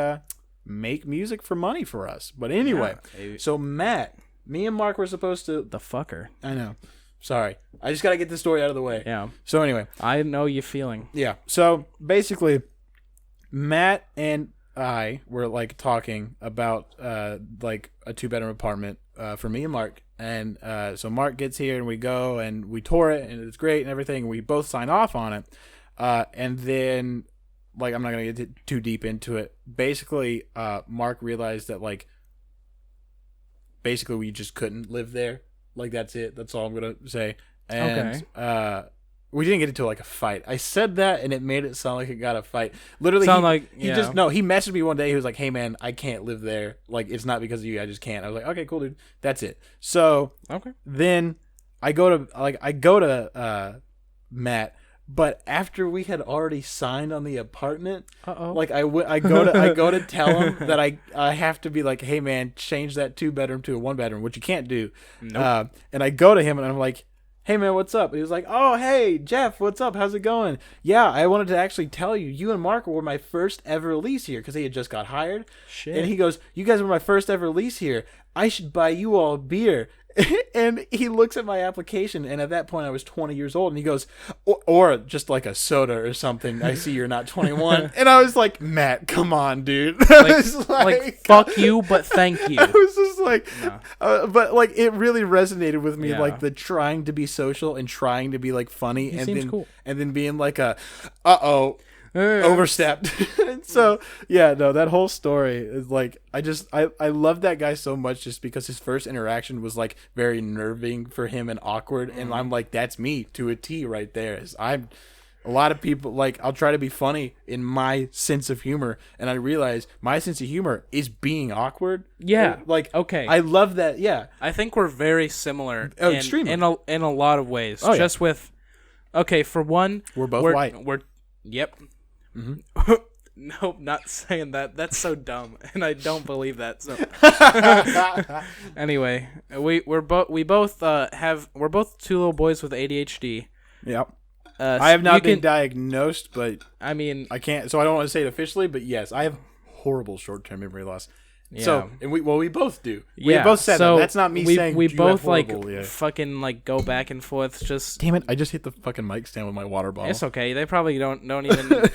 make music for money for us. But anyway, Yeah. so Matt, me and Mark were supposed to The fucker. I know. Sorry. I just got to get this story out of the way. Yeah. So anyway, I know you feeling. yeah. So basically, Matt and I were like talking about like a 2-bedroom apartment for me and Mark. And so Mark gets here and we go and we tour it and it's great and everything. We both sign off on it. And then like I'm not gonna get too deep into it. Basically, Mark realized that like basically we just couldn't live there. Like that's it. That's all I'm gonna say. And We didn't get into like a fight. I said that, and it made it sound like it got a fight. Literally, he messaged me one day. He was like, "Hey man, I can't live there. Like, it's not because of you. I just can't." I was like, "Okay, cool, dude. That's it." So then I go to Matt, but after we had already signed on the apartment, like I go to tell him that I have to be like, "Hey man, change that 2-bedroom to a 1-bedroom," which you can't do. Nope. And I go to him and I'm like, "Hey man, what's up?" And he was like, "Oh, hey Jeff, what's up? How's it going?" "Yeah, I wanted to actually tell you, you and Mark were my first ever lease here," because he had just got hired. Shit. And he goes, "You guys were my first ever lease here. I should buy you all a beer." And he looks at my application, and at that point I was 20 years old, and he goes, or just like a soda or something. "I see you're not 21. And I was like, "Matt, come on, dude." Like, fuck you, but thank you. I was just like, but like it really resonated with me, like the trying to be social and trying to be like funny, and then being like overstepped. So that whole story is like, I love that guy so much just because his first interaction was like very nerving for him and awkward, and I'm like, that's me to a T right there. I'm a lot of people, like, I'll try to be funny in my sense of humor, and I realize my sense of humor is being awkward. I love that. I think we're very similar extremely in a lot of ways. For one, we're both white. Yep. Mm-hmm. Nope, not saying that. That's so dumb, and I don't believe that. So, anyway, we're both two little boys with ADHD. Yep. I have not been diagnosed, but I mean, I can't. So I don't want to say it officially, but yes, I have horrible short-term memory loss. Yeah. So, and we both do. We both said that. That's not me saying we both fucking like go back and forth. Just damn it! I just hit the fucking mic stand with my water bottle. It's okay. They probably don't even.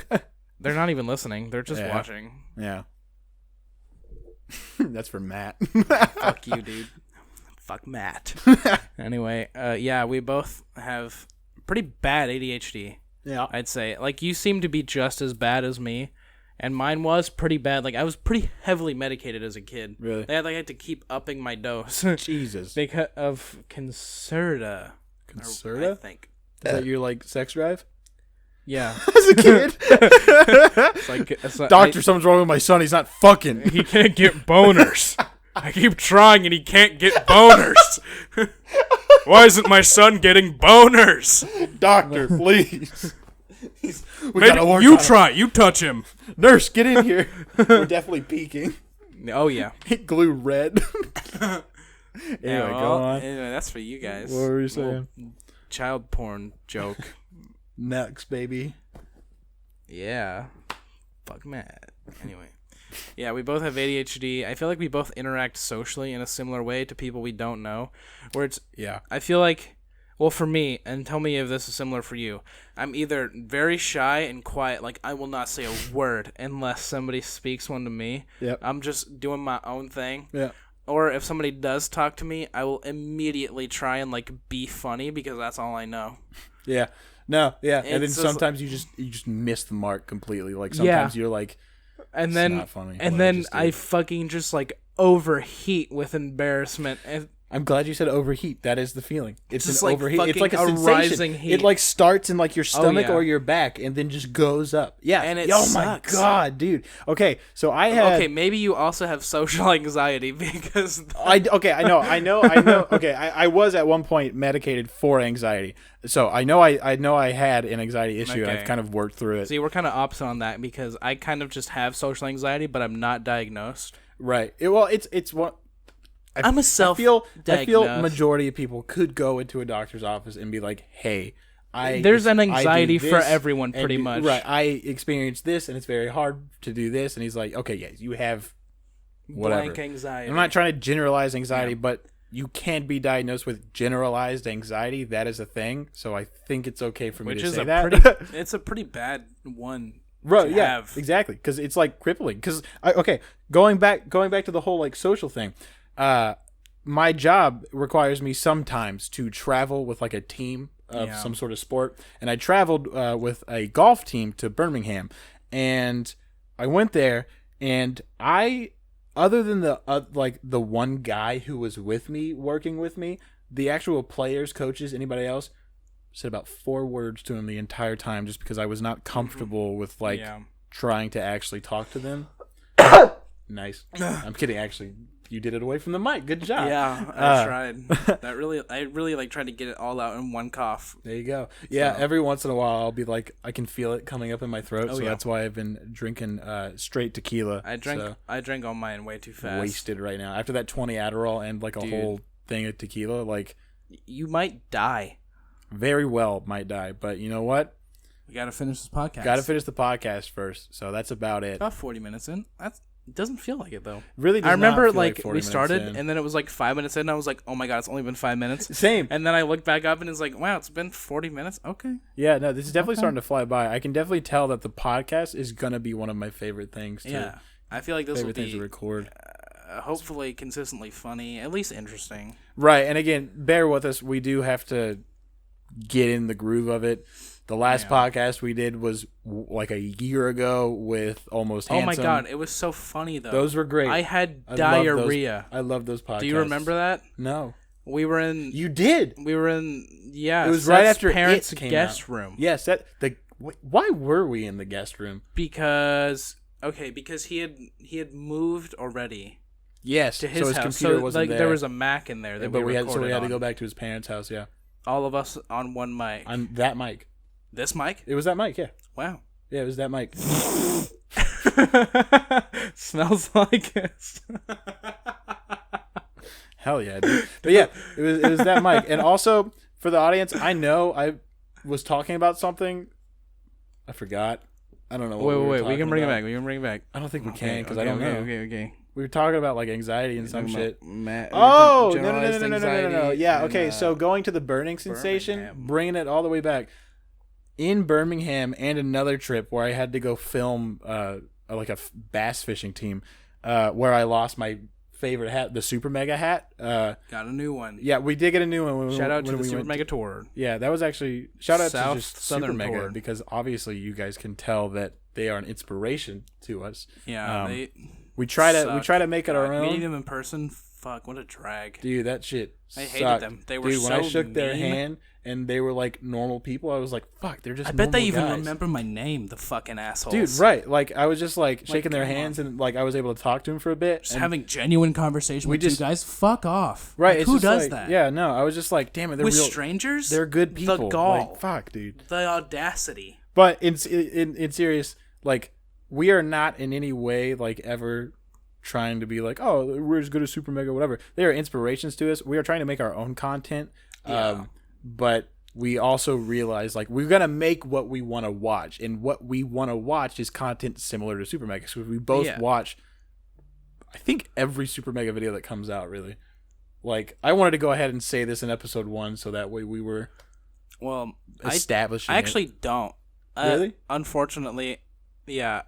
They're not even listening. They're just watching. Yeah. That's for Matt. Fuck you, dude. Fuck Matt. Anyway, we both have pretty bad ADHD. Yeah. I'd say. Like, you seem to be just as bad as me. And mine was pretty bad. Like, I was pretty heavily medicated as a kid. Really? I had to keep upping my dose. Jesus. Because of Concerta. Concerta? I think. Is that your, like, sex drive? Yeah. As a kid? Doctor, something's wrong with my son. He's not fucking. He can't get boners. I keep trying and he can't get boners. Why isn't my son getting boners? Doctor, please. You try. You touch him. Nurse, get in here. We're definitely peeking. Oh, yeah. Hit glue red. Anyway, go on. Anyway, that's for you guys. What were you saying? Child porn joke. Next, baby. Yeah. Fuck Matt. Anyway. Yeah, we both have ADHD. I feel like we both interact socially in a similar way to people we don't know. Where it's... Yeah. I feel like... Well, for me, and tell me if this is similar for you, I'm either very shy and quiet, like I will not say a word unless somebody speaks one to me. Yep. I'm just doing my own thing. Yeah. Or if somebody does talk to me, I will immediately try and like be funny because that's all I know. Yeah. No, yeah. And then sometimes you just miss the mark completely. Like sometimes you're like, and then not funny. And then I fucking just like overheat with embarrassment. And I'm glad you said overheat. That is the feeling. It's just an like overheat. It's like a sensation. Rising heat. It like starts in like your stomach or your back and then just goes up. Yeah. And it sucks. My god, dude. Okay, so I had. Okay, maybe you also have social anxiety because. I know. Okay, I was at one point medicated for anxiety, so I know I had an anxiety issue. Okay. I've kind of worked through it. See, we're kind of opposite on that because I kind of just have social anxiety, but I'm not diagnosed. Right. It's one. I'm a self-diagnosed. I feel majority of people could go into a doctor's office and be like, "Hey, there's an anxiety for everyone, pretty much. Right. I experienced this, and it's very hard to do this." And he's like, "Okay, yeah, you have whatever blank anxiety." I'm not trying to generalize anxiety, but you can be diagnosed with generalized anxiety. That is a thing. So I think it's okay for me to say that. It's a pretty bad one. Right. Yeah. Exactly. Because it's like crippling. Because going back to the whole like social thing. My job requires me sometimes to travel with like a team of some sort of sport, and I traveled with a golf team to Birmingham, and I went there, and other than the one guy who was with me working with me, the actual players, coaches, anybody else, said about 4 words to him the entire time just because I was not comfortable with like trying to actually talk to them. Nice. I'm kidding. Actually, you did it away from the mic. Good job. Yeah, I tried. I really like tried to get it all out in one cough. There you go. Yeah, so. Every once in a while I'll be like, I can feel it coming up in my throat, so that's why I've been drinking straight tequila. I drank all mine way too fast. Wasted right now. After that 20 Adderall and like a whole thing of tequila, like you might die. Very well might die, but you know what? We gotta finish this podcast. Gotta finish the podcast first, so that's about it. About 40 minutes in. It doesn't feel like it though. Really does I remember not feel like 40 we started in. and then it was like 5 minutes in and I was like, oh my god, it's only been 5 minutes. Same. And then I looked back up and it's like, wow, it's been 40 minutes. Okay. Yeah, no, this is definitely starting to fly by. I can definitely tell that the podcast is gonna be one of my favorite things to Yeah. I feel like this will be to record. Hopefully consistently funny, at least interesting. Right, and again, bear with us. We do have to get in the groove of it. The last podcast we did was like a year ago with Almost Handsome. Oh my god, it was so funny though. Those were great. I had diarrhea. I love those podcasts. Do you remember that? No. We were in. You did. We were in. Yeah. It was right after parents' It came guest out. room. Yes. Why were we in the guest room? Because he had moved already. Yes. To his so his house. computer wasn't there. There was a Mac in there that we had to go back to his parents' house. Yeah. All of us on one mic. On that mic. This mic? It was that mic, yeah. Wow. Yeah, it was that mic. Smells like it. Hell yeah, dude. But yeah, it was that mic. And also, for the audience, I know I was talking about something. I forgot. I don't know what Wait. We can bring it back. I don't think we can, because I don't know. Okay. We were talking about like anxiety and some shit. No. Yeah, okay. So going to the burning sensation, bringing it all the way back. In Birmingham and another trip where I had to go film like a bass fishing team where I lost my favorite hat, the Super Mega hat. Got a new one. Yeah, we did get a new one. Shout out to the Super Mega Tour. Yeah, that was actually shout out to just Southern Super Mega Tour. because obviously you guys can tell that they are an inspiration to us. Yeah, we try to make it our own. Meeting them in person, fuck, what a drag. Dude, that shit I sucked. hated them. They were when I shook their hand and they were like normal people, I was like, fuck, they're just I bet they even guys. remember my name, the fucking assholes. Dude, right. Like, I was just like shaking their hands and like I was able to talk to them for a bit. Just having genuine conversation with you guys. Fuck off. Right. Like, who does that? Yeah, no, I was just like, damn it, they're with real strangers? They're good people. The gall. Like, fuck, dude. The audacity. But in serious, like, we are not in any way like ever trying to be like, oh, we're as good as Super Mega, whatever. They are inspirations to us. We are trying to make our own content. But we also realize like we're gonna make what we want to watch, and what we want to watch is content similar to Super Mega. So we both watch, I think, every Super Mega video that comes out. Really, like I wanted to go ahead and say this in episode 1, so that way we were establishing. I actually don't. Really? Unfortunately, yeah.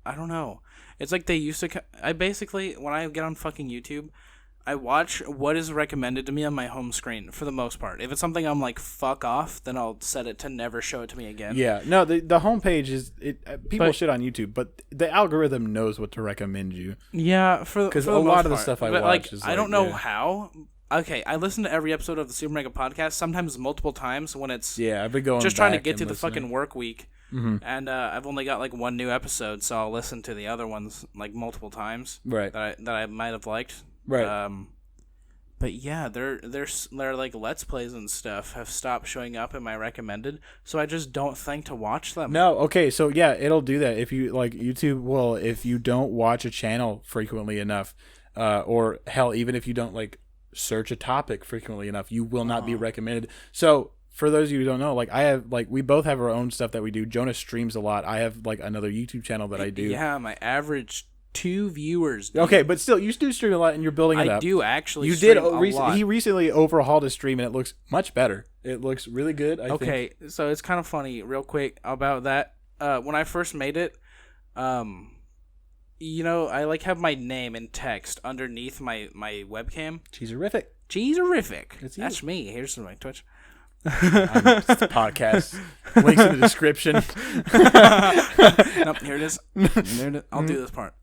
I don't know. It's like they used to. I basically, when I get on fucking YouTube, I watch what is recommended to me on my home screen for the most part. If it's something I'm like, fuck off, then I'll set it to never show it to me again. Yeah. No, the homepage is people shit on YouTube, but the algorithm knows what to recommend you. Yeah, because a lot of the stuff I watch like, is I don't know how. Okay, I listen to every episode of the Super Mega podcast, sometimes multiple times when it's I've been going just trying to back get through the listening. fucking work week. Mm-hmm. And I've only got like one new episode, so I'll listen to the other ones like multiple times. Right. That I might have liked. Right. But yeah, they're like Let's Plays and stuff have stopped showing up in my recommended, so I just don't think to watch them. No, okay, so yeah, it'll do that if you like YouTube. Well, if you don't watch a channel frequently enough, or hell, even if you don't like search a topic frequently enough, you will not be recommended. So for those of you who don't know, like I have, like we both have our own stuff that we do. Jonah streams a lot. I have like another YouTube channel that I do. Yeah, my average 2 viewers. Dude. Okay, but still, you do stream a lot, and you're building it up. I do actually. You did. He recently overhauled his stream, and it looks much better. It looks really good. I think. So it's kind of funny, real quick about that. When I first made it, you know, I like have my name in text underneath my webcam. Cheeserific. That's me. Here's my Twitch. Podcast links in the description. Nope, here it is. I'll do this part.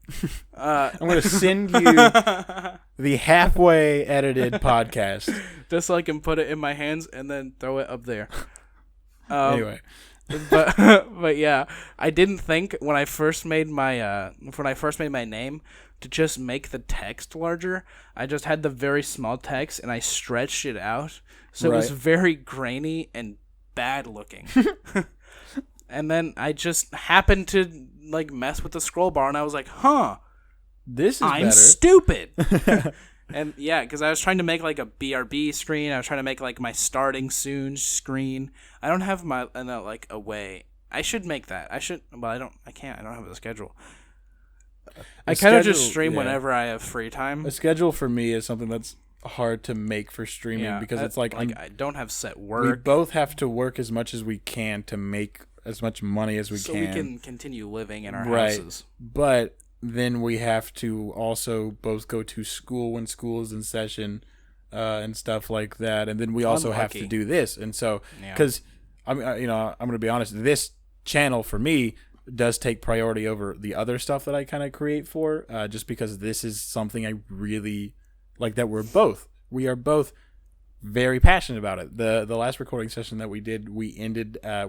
I'm going to send you the halfway edited podcast just so I can put it in my hands and then throw it up there. Anyway. but yeah, I didn't think when I first made my name to just make the text larger. I just had the very small text and I stretched it out, so it was very grainy and bad looking. And then I just happened to like mess with the scroll bar, and I was like, "Huh, I'm better. Stupid." And yeah, because I was trying to make like a BRB screen. I was trying to make like my starting soon screen. I don't have my like a way. I should make that. I should, but I don't. I can't. I don't have a schedule. I kind of just stream whenever I have free time. A schedule for me is something that's hard to make for streaming because it's like I don't have set work. We both have to work as much as we can to make as much money as we can. So we can continue living in our houses. But then we have to also both go to school when school is in session and stuff like that. And then we also have to do this. And so, because I'm going to be honest, this channel for me does take priority over the other stuff that I kind of create for, just because this is something I really like, that we are both very passionate about it. The last recording session that we did, we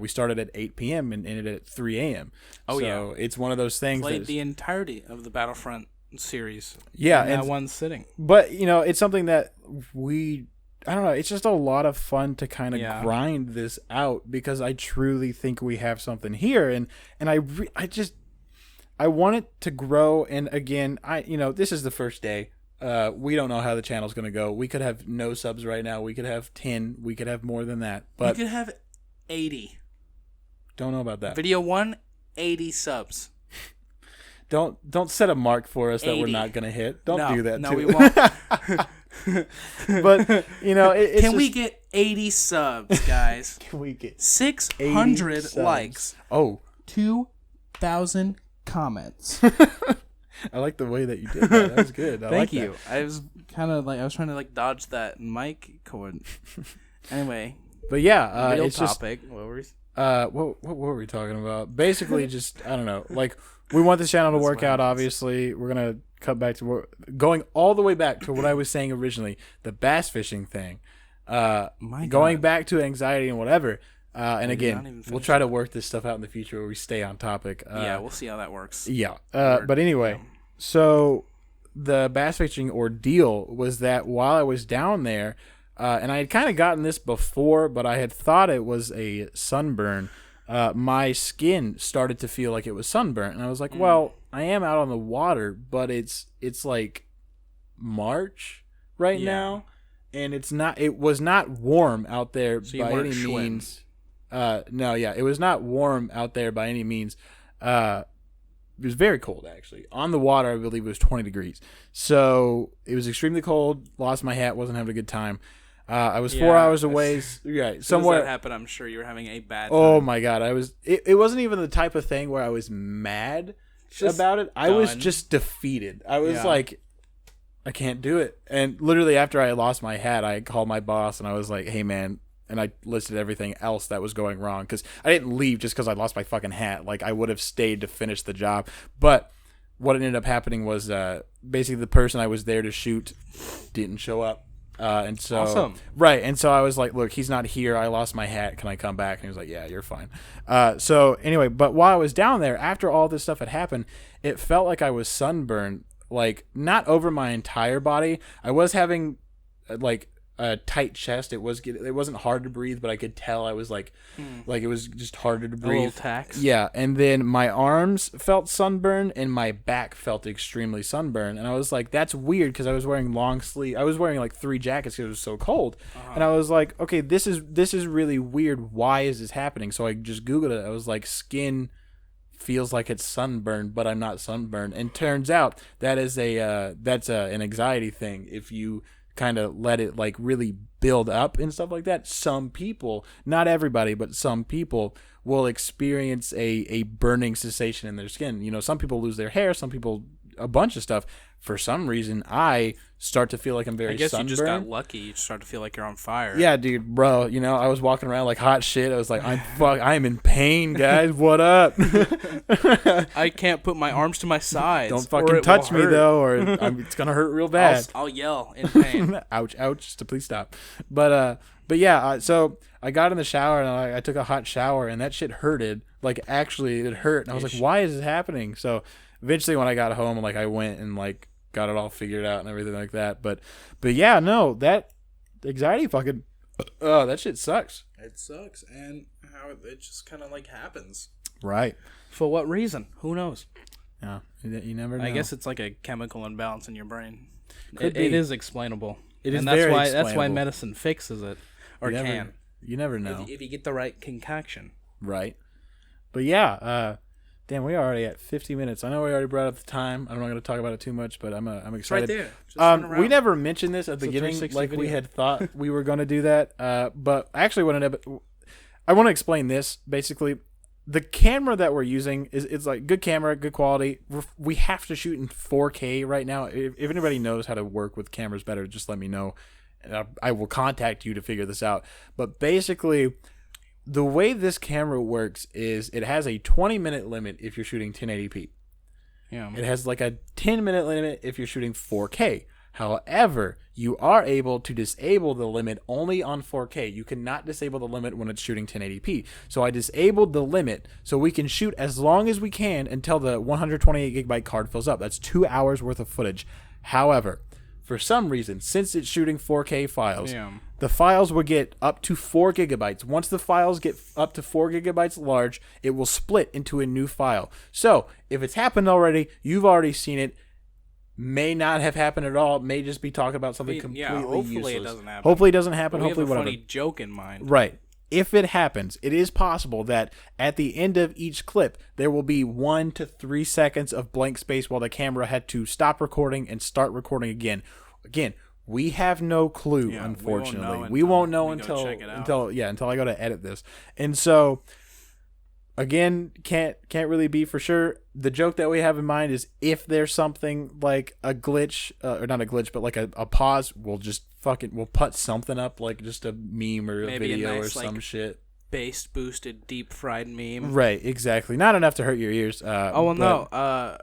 started at 8 p.m. and ended at 3 a.m. So it's one of those things. Played the entirety of the Battlefront series. Yeah, in that one sitting. But it's something that I don't know. It's just a lot of fun to kind of grind this out, because I truly think we have something here, and I want it to grow. And again, this is the first day. We don't know how the channel's going to go. We could have no subs right now. We could have 10. We could have more than that. But we could have 80. Don't know about that. Video 1, 80 subs. Don't set a mark for us 80. That we're not going to hit. Don't do that. No, we won't. But it's can we get 80 subs, guys? Can we get 600 likes? Oh, 2,000 comments. I like the way that you did that. That was good. Thank you. That. I was trying to dodge that mic cord. Anyway, but yeah, real it's topic. Just, what were we talking about? Basically, just I don't know. Like, we want this channel to work out. Obviously, we're gonna cut back to going all the way back to what I was saying originally, the bass fishing thing. Going back to anxiety and whatever. And again, we'll try to work this stuff out in the future where we stay on topic. We'll see how that works. Yeah. But anyway, so the bass fishing ordeal was that while I was down there, and I had kind of gotten this before, but I had thought it was a sunburn. My skin started to feel like it was sunburnt, and I was like, well, I am out on the water, but it's like March right now, and it was not warm out there by any means. It was not warm out there by any means. It was very cold, actually. On the water, I believe it was 20 degrees. So it was extremely cold. Lost my hat. Wasn't having a good time. I was 4 hours away. Somewhere. As that happened, I'm sure you were having a bad time. Oh my God. It wasn't even the type of thing where I was mad about it. I was just defeated. I was like, I can't do it. And literally after I lost my hat, I called my boss and I was like, hey man, and I listed everything else that was going wrong, because I didn't leave just because I lost my fucking hat. Like, I would have stayed to finish the job. But what ended up happening was basically the person I was there to shoot didn't show up. And so, awesome. Right. And so I was like, look, he's not here. I lost my hat. Can I come back? And he was like, yeah, you're fine. So anyway, but while I was down there, after all this stuff had happened, it felt like I was sunburned, like not over my entire body. I was having like a tight chest. It wasn't hard to breathe, but I could tell I was like it was just harder to breathe. A little tax. Yeah, and then my arms felt sunburned and my back felt extremely sunburned, and I was like, that's weird, because I was wearing long sleeve. I was wearing like 3 jackets because it was so cold, and I was like, okay, this is really weird. Why is this happening? So I just Googled it. I was like, skin feels like it's sunburned, but I'm not sunburned, and turns out that is an anxiety thing. If you kind of let it like really build up and stuff like that, some people, not everybody, but some people will experience a burning sensation in their skin. Some people lose their hair, some people a bunch of stuff. For some reason, I start to feel like I'm very sunburned. You just got lucky. You start to feel like you're on fire. Yeah, dude, bro. I was walking around like hot shit. I was like, I'm in pain, guys. What up? I can't put my arms to my sides. Don't fucking touch me, though, or it's going to hurt real bad. I'll yell in pain. Ouch, ouch, just to please stop. But But yeah, so I got in the shower and I took a hot shower and that shit hurted. Like actually, it hurt. And I was like, why is this happening? So eventually, when I got home, like I went and like got it all figured out and everything like that. But yeah, no, that anxiety fucking, that shit sucks. It sucks, and how it just kind of like happens. Right. For what reason? Who knows? Yeah, you never know. I guess it's like a chemical imbalance in your brain. Could It be. is explainable. It is and that's very why explainable. medicine fixes it, or You never know. if you get the right concoction. Right. But yeah, damn, we're already at 50 minutes. I know we already brought up the time. I'm not going to talk about it too much, but I'm excited. It's right there. Just turn around. We never mentioned this at the It's a beginning, 360 like we video. had thought we were going to do that. But actually, I want to explain this. Basically, the camera that we're using is like good camera, good quality. We have to shoot in 4K right now. If anybody knows how to work with cameras better, just let me know. And I will contact you to figure this out. But basically, the way this camera works is it has a 20-minute limit if you're shooting 1080p. Yeah. It has like a 10-minute limit if you're shooting 4K. However, you are able to disable the limit only on 4K. You cannot disable the limit when it's shooting 1080p. So I disabled the limit so we can shoot as long as we can until the 128 gigabyte card fills up. That's 2 hours worth of footage. However, for some reason, since it's shooting 4K files, the files will get up to 4 gigabytes. Once the files get up to 4 gigabytes large, it will split into a new file. So if it's happened already, you've already seen it. May not have happened at all. May just be talking about something completely hopefully useless. It doesn't happen. Hopefully it doesn't happen. We Hopefully have a whatever. funny joke in mind. Right. If it happens, it is possible that at the end of each clip, there will be 1 to 3 seconds of blank space while the camera had to stop recording and start recording again. Again, we have no clue, unfortunately. We won't know until I go to edit this. And so, again, can't really be for sure. The joke that we have in mind is if there's something like a glitch, or not a glitch, but like a pause, we'll put something up, like just a meme or a video or some shit. Bass boosted deep fried meme. Right, exactly. Not enough to hurt your ears. No.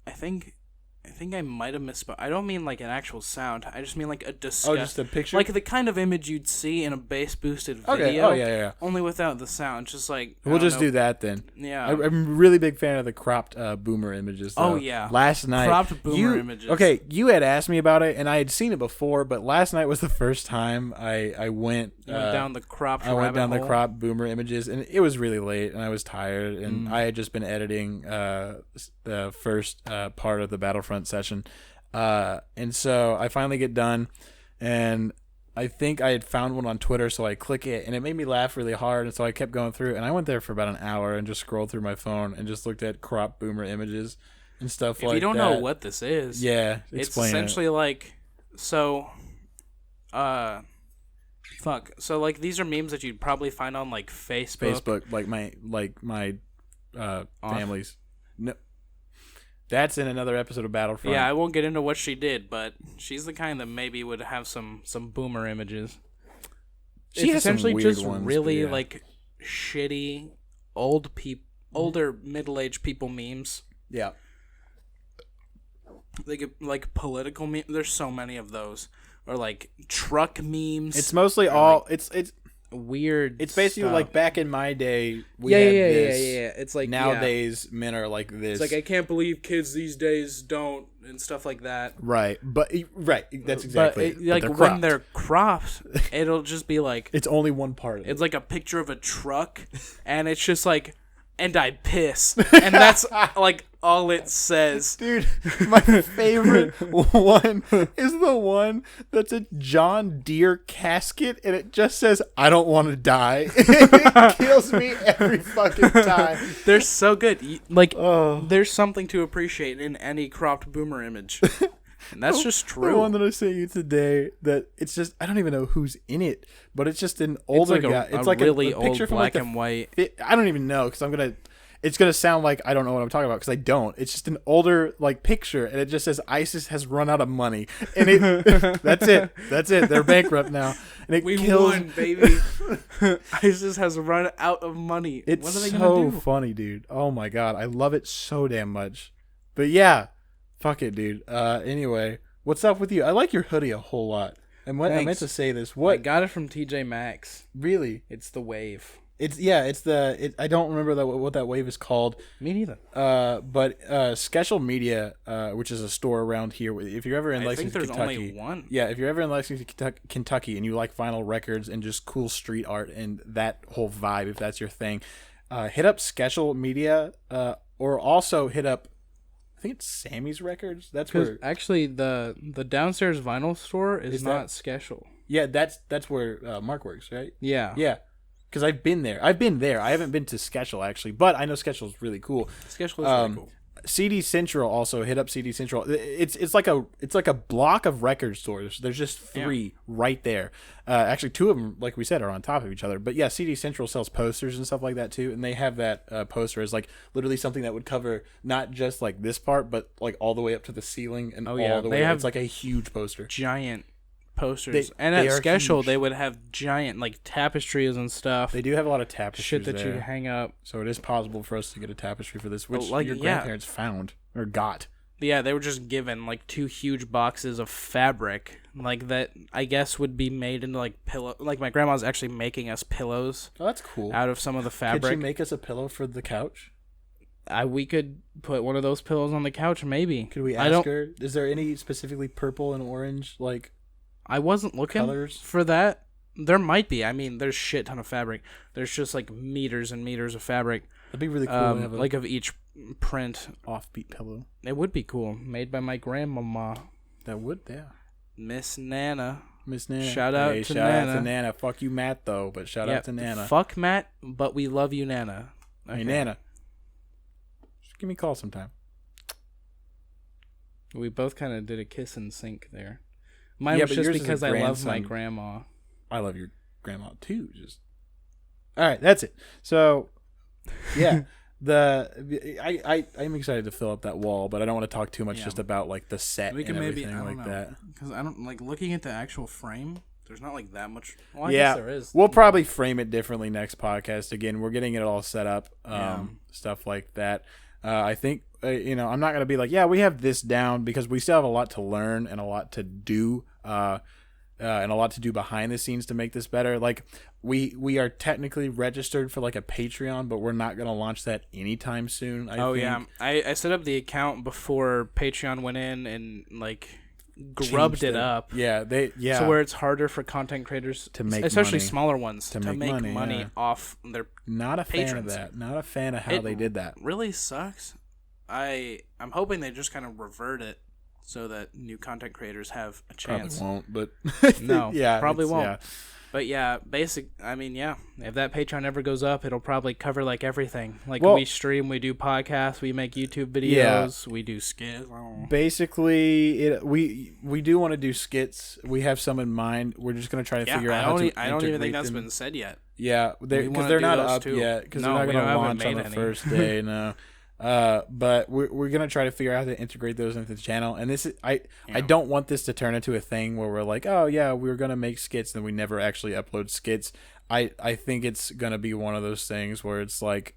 I think I might have misspoke. I don't mean like an actual sound. I just mean like a disgust. Oh, just a picture? Like the kind of image you'd see in a bass boosted video. Okay. Oh, yeah. Only without the sound. Just like we'll just do that then. Yeah. I'm a really big fan of the cropped boomer images. Though. Oh yeah. Last night, cropped boomer images. Okay, you had asked me about it, and I had seen it before, but last night was the first time I went. You went down the cropped. I went down hole. the cropped boomer images, and it was really late, and I was tired, and I had just been editing the first part of the Battlefront session. And so I finally get done, and I think I had found one on Twitter, so I click it, and it made me laugh really hard, and so I kept going through, and I went there for about an hour and just scrolled through my phone and just looked at crop boomer images and stuff like that. If you don't know what this is, it's essentially like, so, so like these are memes that you'd probably find on like Facebook, like my family's. No. That's in another episode of Battlefront. Yeah, I won't get into what she did, but she's the kind that maybe would have some boomer images. She has essentially some weird just ones, really like shitty older middle-aged people memes. Yeah. Like political memes. There's so many of those. Or like truck memes. It's mostly all it's weird. It's basically stuff. like back in my day. We had this. It's like nowadays men are like this. It's like I can't believe kids these days don't and stuff like that. Right, that's exactly. But when they're cropped, it'll just be like it's only one part of it. It's like a picture of a truck, and it's just like, and I piss, and that's like all it says. Dude, my favorite one is the one that's a John Deere casket, and it just says, I don't want to die. It kills me every fucking time. They're so good. There's something to appreciate in any cropped boomer image. And that's just true. The one that I sent you today, that it's just, I don't even know who's in it, but it's just an older guy. It's like really a picture old from black like and white. I don't even know, because it's going to sound like I don't know what I'm talking about, because I don't. It's just an older like picture, and it just says ISIS has run out of money. And that's it. That's it. They're bankrupt now. And we won, baby. ISIS has run out of money. It's what are they so gonna do? funny, dude. Oh my God. I love it so damn much. But yeah, fuck it, dude. Anyway, what's up with you? I like your hoodie a whole lot. And what I meant Thanks. to say this. I What got it from TJ Maxx. really? It's the wave. It's I don't remember what that wave is called. Me neither. But Sketchel Media, which is a store around here. If you're ever in I think Lexington, there's Kentucky, only one. yeah, if you're ever in Lexington, Kentucky, and you like vinyl records and just cool street art and that whole vibe, if that's your thing, hit up Sketchel Media, or also hit up, I think it's Sammy's Records. That's Because where, actually, the downstairs vinyl store is Is not Sketchel. yeah, that's where Mark works, right? Yeah. Yeah. Because I've been there. I haven't been to Sketchel actually, but I know Sketchel's really cool. Sketchel is really cool. CD Central also hit up CD Central. It's like a block of record stores. There's just 3 right there. Actually, 2 of them, like we said, are on top of each other. But yeah, CD Central sells posters and stuff like that too, and they have that poster as like literally something that would cover not just like this part, but like all the way up to the ceiling and all the way. It's like a huge poster. Giant posters. And they at are Sketchel, huge. they would have giant like tapestries and stuff. They do have a lot of tapestries Shit that there. you can hang up. So it is possible for us to get a tapestry for this, which like, your yeah. grandparents found or got. Yeah, they were just given like 2 huge boxes of fabric, like that I guess would be made into like pillow. Like my grandma's actually making us pillows Oh, that's cool. out of some of the Could fabric. you make us a pillow for the couch? We could put one of those pillows on the couch, maybe. Could we I ask don't. her? Is there any specifically purple and orange like? I wasn't looking colors? for that. There might be. I mean, there's shit ton of fabric. There's just like meters and meters of fabric, That'd be really cool. To have a like of each print. offbeat pillow. It would be cool, made by my grandmama, That would, yeah. Miss Nana. Miss Nana. Shout out to shout out to Nana. Nana. Fuck you, Matt, though. But shout out to Nana. Fuck Matt, but we love you, Nana. Hey, Nana. Just give me a call sometime. We both kind of did a kiss and sync there. Mine Yeah, was but just yours is a because I love my grandson. grandma. I love your grandma too. Just all right. That's it. So, yeah, I'm excited to fill up that wall, but I don't want to talk too much just about like the set We can and maybe, everything I don't like know. that. Because I don't, like, looking at the actual frame, there's not, like, that much. Well, I Yeah, guess there is. we'll probably frame it differently next podcast. Again, we're getting it all set up, Yeah. stuff like that. I think I'm not gonna be like, yeah, we have this down because we still have a lot to learn and a lot to do, and a lot to do behind the scenes to make this better. Like we are technically registered for like a Patreon, but we're not gonna launch that anytime soon. I think. Yeah, I set up the account before Patreon went in and like grubbed Changed it up. Yeah, So where it's harder for content creators To make especially money. smaller ones, To to make make money, money yeah. off their Not a fan of patrons. that. Not a fan of how It they did that. really sucks. I'm hoping they just kind of revert it so that new content creators have a Probably chance. won't, but No, yeah, probably it's- won't. yeah. But yeah, if that Patreon ever goes up, it'll probably cover like everything. Like Well- we stream, we do podcasts, we make YouTube videos, we do skits. I don't know. Basically, we do want to do skits. We have some in mind. We're just gonna try to figure out how to I don't even think integrate that's them. been said yet. Yeah, We because wanna they're do not those up too. yet. Because No, they're we not gonna haven't launch on made the any. first day. No. But we're gonna try to figure out how to integrate those into the channel. And this is I don't want this to turn into a thing where we're like, oh yeah, we're gonna make skits and we never actually upload skits. I think it's gonna be one of those things where it's like,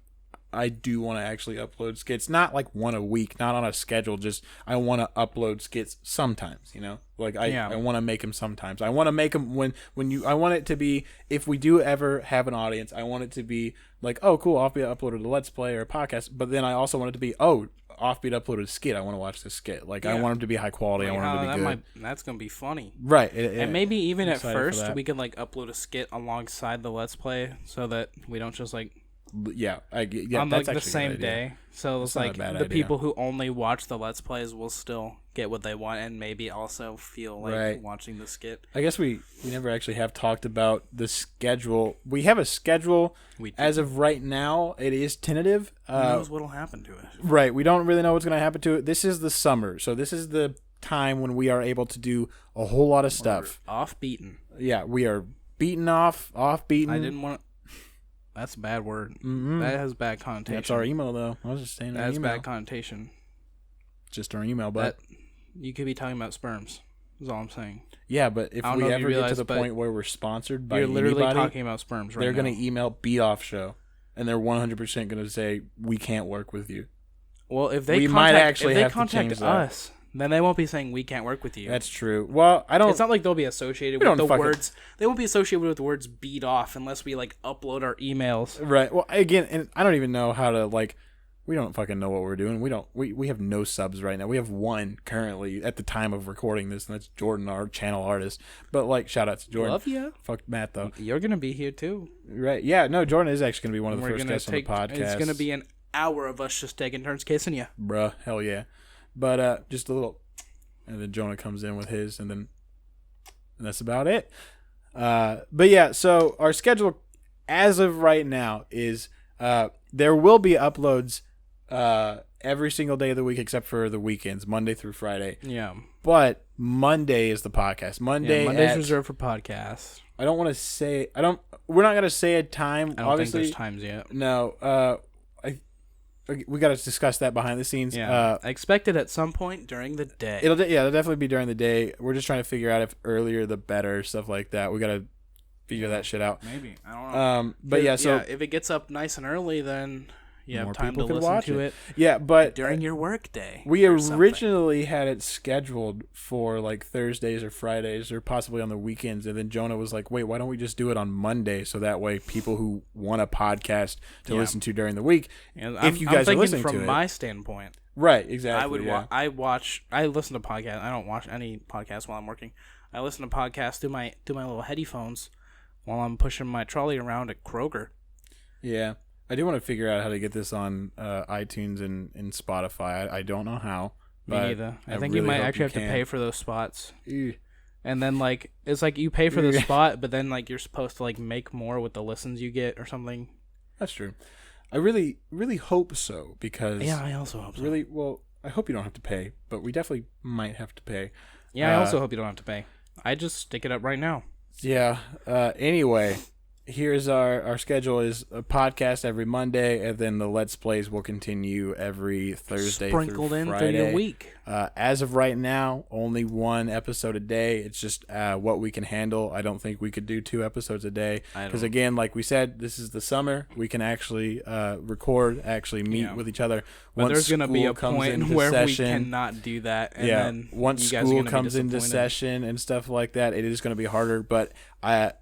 I do want to actually upload skits, not like one a week, not on a schedule. Just I want to upload skits sometimes, Like I want to make them sometimes. I want to make them I want it to be, if we do ever have an audience, I want it to be like, oh cool, Offbeat uploaded a Let's Play or a podcast. But then I also want it to be, oh, Offbeat uploaded a skit. I want to watch this skit. Like I want them to be high quality. I want them to be good. That's gonna be funny. Right. And maybe even at excited for first that. we could like upload a skit alongside the Let's Play so that we don't just like yeah, on that's like the actually a same good idea. day. So it's That's not a like bad the idea. people who only watch the Let's Plays will still get what they want and maybe also feel like Right. watching the skit. I guess we never actually have talked about the schedule. We have a schedule We do. as of right now. It is tentative. Who knows what'll happen to it? Right. We don't really know what's going to happen to it. This is the summer, so this is the time when we are able to do a whole lot of stuff. Off beaten. Yeah, we are beaten off beaten. I didn't want. That's a bad word. Mm-mm. That has bad connotation. That's our email, though. I was just saying our That's email. bad connotation. Just our email, but That you could be talking about sperms. Is all I'm saying. yeah, but if I don't we know if ever you get to realize, the but point where we're sponsored by You're literally anybody, talking about sperms right they're now. going to email Beat Off Show, and they're 100% going to say we can't work with you. Well, if they We contact, might actually if they have to contact change that. us, Then they won't be saying we can't work with you. That's true. Well, I don't. It's not like they'll be associated with the words. They won't be associated with the words "beat off" unless we like upload our emails. Right. Well, again, and I don't even know how to like. We don't fucking know what we're doing. We have no subs right now. We have one currently at the time of recording this, and that's Jordan, our channel artist. But like, shout out to Jordan. Love you. Fuck Matt though. You're gonna be here too. Right. Yeah. No, Jordan is actually gonna be one of the first guests on the podcast. It's gonna be an hour of us just taking turns kissing you. Bruh, hell yeah. But just a little, and then Jonah comes in with his, and that's about it. But yeah, so our schedule as of right now is there will be uploads every single day of the week except for the weekends, Monday through Friday. Yeah. But Monday is the podcast. Monday's reserved for podcasts. I don't want to say. We're not gonna say a time. I don't obviously, think there's times yet. No. We got to discuss that behind the scenes. Yeah. I expect it at some point during the day. It'll definitely be during the day. We're just trying to figure out if earlier the better, stuff like that. We got to figure that shit out. Maybe. I don't know. But yeah, so if it gets up nice and early, then you have more time to people can listen watch to it. Yeah, but during your work day. We originally had it scheduled for like Thursdays or Fridays or possibly on the weekends, and then Jonah was like, "Wait, why don't we just do it on Monday so that way people who want a podcast to listen to during the week, if you guys are listening to it." From my standpoint, right? Exactly. I would. I listen to podcasts. I don't watch any podcasts while I'm working. I listen to podcasts through my little headphones while I'm pushing my trolley around at Kroger. Yeah. I do want to figure out how to get this on iTunes and Spotify. I don't know how. Me neither. I think really you might actually have to pay for those spots. And then like it's like you pay for the spot, but then like you're supposed to like make more with the listens you get or something. That's true. I really, really hope so because I also hope so. Really, well, I hope you don't have to pay, but we definitely might have to pay. Yeah, I also hope you don't have to pay. I just stick it up right now. Yeah. Anyway. Here's our schedule is a podcast every Monday, and then the Let's Plays will continue every Thursday sprinkled through in Friday. through your week. As of right now, only one episode a day. It's just what we can handle. I don't think we could do 2 episodes a day because, again, like we said, this is the summer. We can actually record, actually meet with each other. But there's going to be a point where we cannot do that. And then once school comes into session and stuff like that, it is going to be harder. But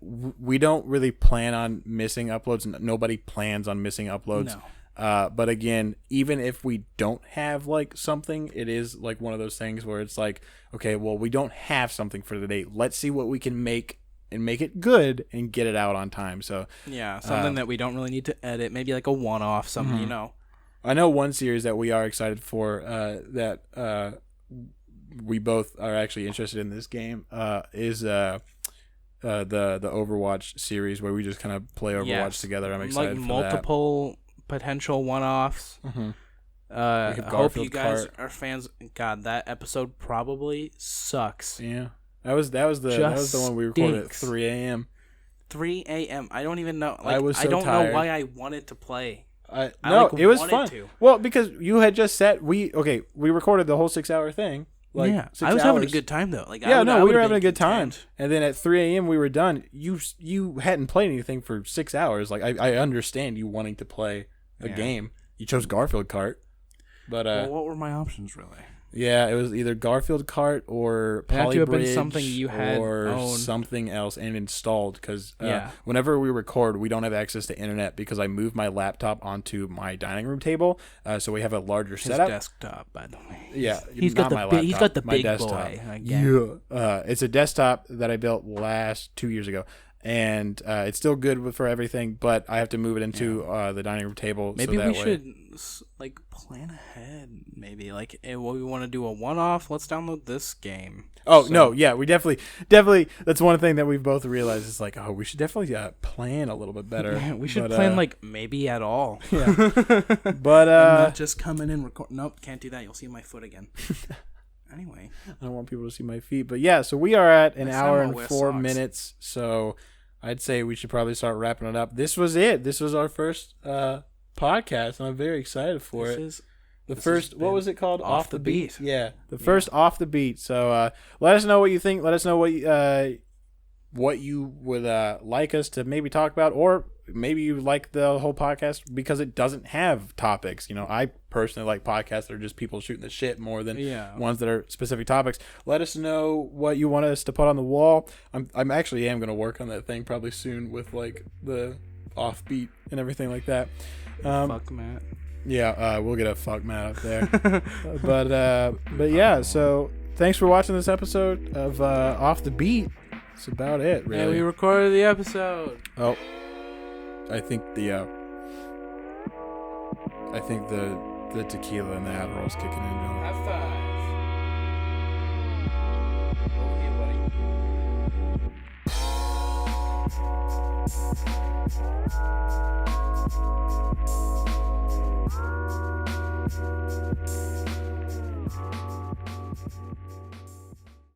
we don't really plan on missing uploads. Nobody plans on missing uploads. No. But again, even if we don't have like something, it is like one of those things where it's like, okay, well, we don't have something for today. Let's see what we can make and make it good and get it out on time. So something that we don't really need to edit, maybe like a one-off, something, you know. I know one series that we are excited for that we both are actually interested in this game is the Overwatch series where we just kind of play Overwatch together. I'm excited for multiple potential one-offs. I hope you guys are fans. God, that episode probably sucks. Yeah, that was the one we recorded at 3 a.m. 3 a.m. I don't even know. Like, I was so I don't tired. know why I wanted to play. It was fun. Well, because you had just said we recorded the whole 6-hour thing. Like, I was having a good time though. Like, we were having a good time. And then at 3 a.m. we were done. You hadn't played anything for 6 hours. Like I understand you wanting to play a game. You chose Garfield Kart, but what were my options really? Yeah, it was either Garfield Kart or Polybridge something you had or owned. Something else and installed because whenever we record, we don't have access to internet because I moved my laptop onto my dining room table, so we have a larger setup. His desktop, by the way. Yeah, he's got the big boy. Again. Yeah, it's a desktop that I built 2 years ago. And it's still good for everything, but I have to move it into the dining room table. Maybe we should like plan ahead. Maybe like, hey, we want to do a one-off. Let's download this game. Oh no, yeah, we definitely. That's one thing that we've both realized. Is like, we should definitely plan a little bit better. Yeah, we should plan like maybe at all. Yeah, but not just coming in record. Nope, can't do that. You'll see my foot again. Anyway, I don't want people to see my feet, but yeah. So we are at an hour and 4 minutes. So I'd say we should probably start wrapping it up. This was it. This was our first podcast, and I'm very excited for it. The first, what was it called? Off the Beat. Yeah, the first Off the Beat. So let us know what you think. Let us know what you would like us to maybe talk about, or maybe you like the whole podcast because it doesn't have topics. You know, I personally like podcasts that are just people shooting the shit more than ones that are specific topics. Let us know what you want us to put on the wall. I'm actually going to work on that thing probably soon with like the offbeat and everything like that. Fuck Matt. Yeah, we'll get a fuck Matt up there. but yeah, so thanks for watching this episode of Off the Beat. That's about it, really. Yeah, we recorded the episode. Oh, I think the tequila and the Adderall's kicking in, Jonah. High five. Over here, buddy.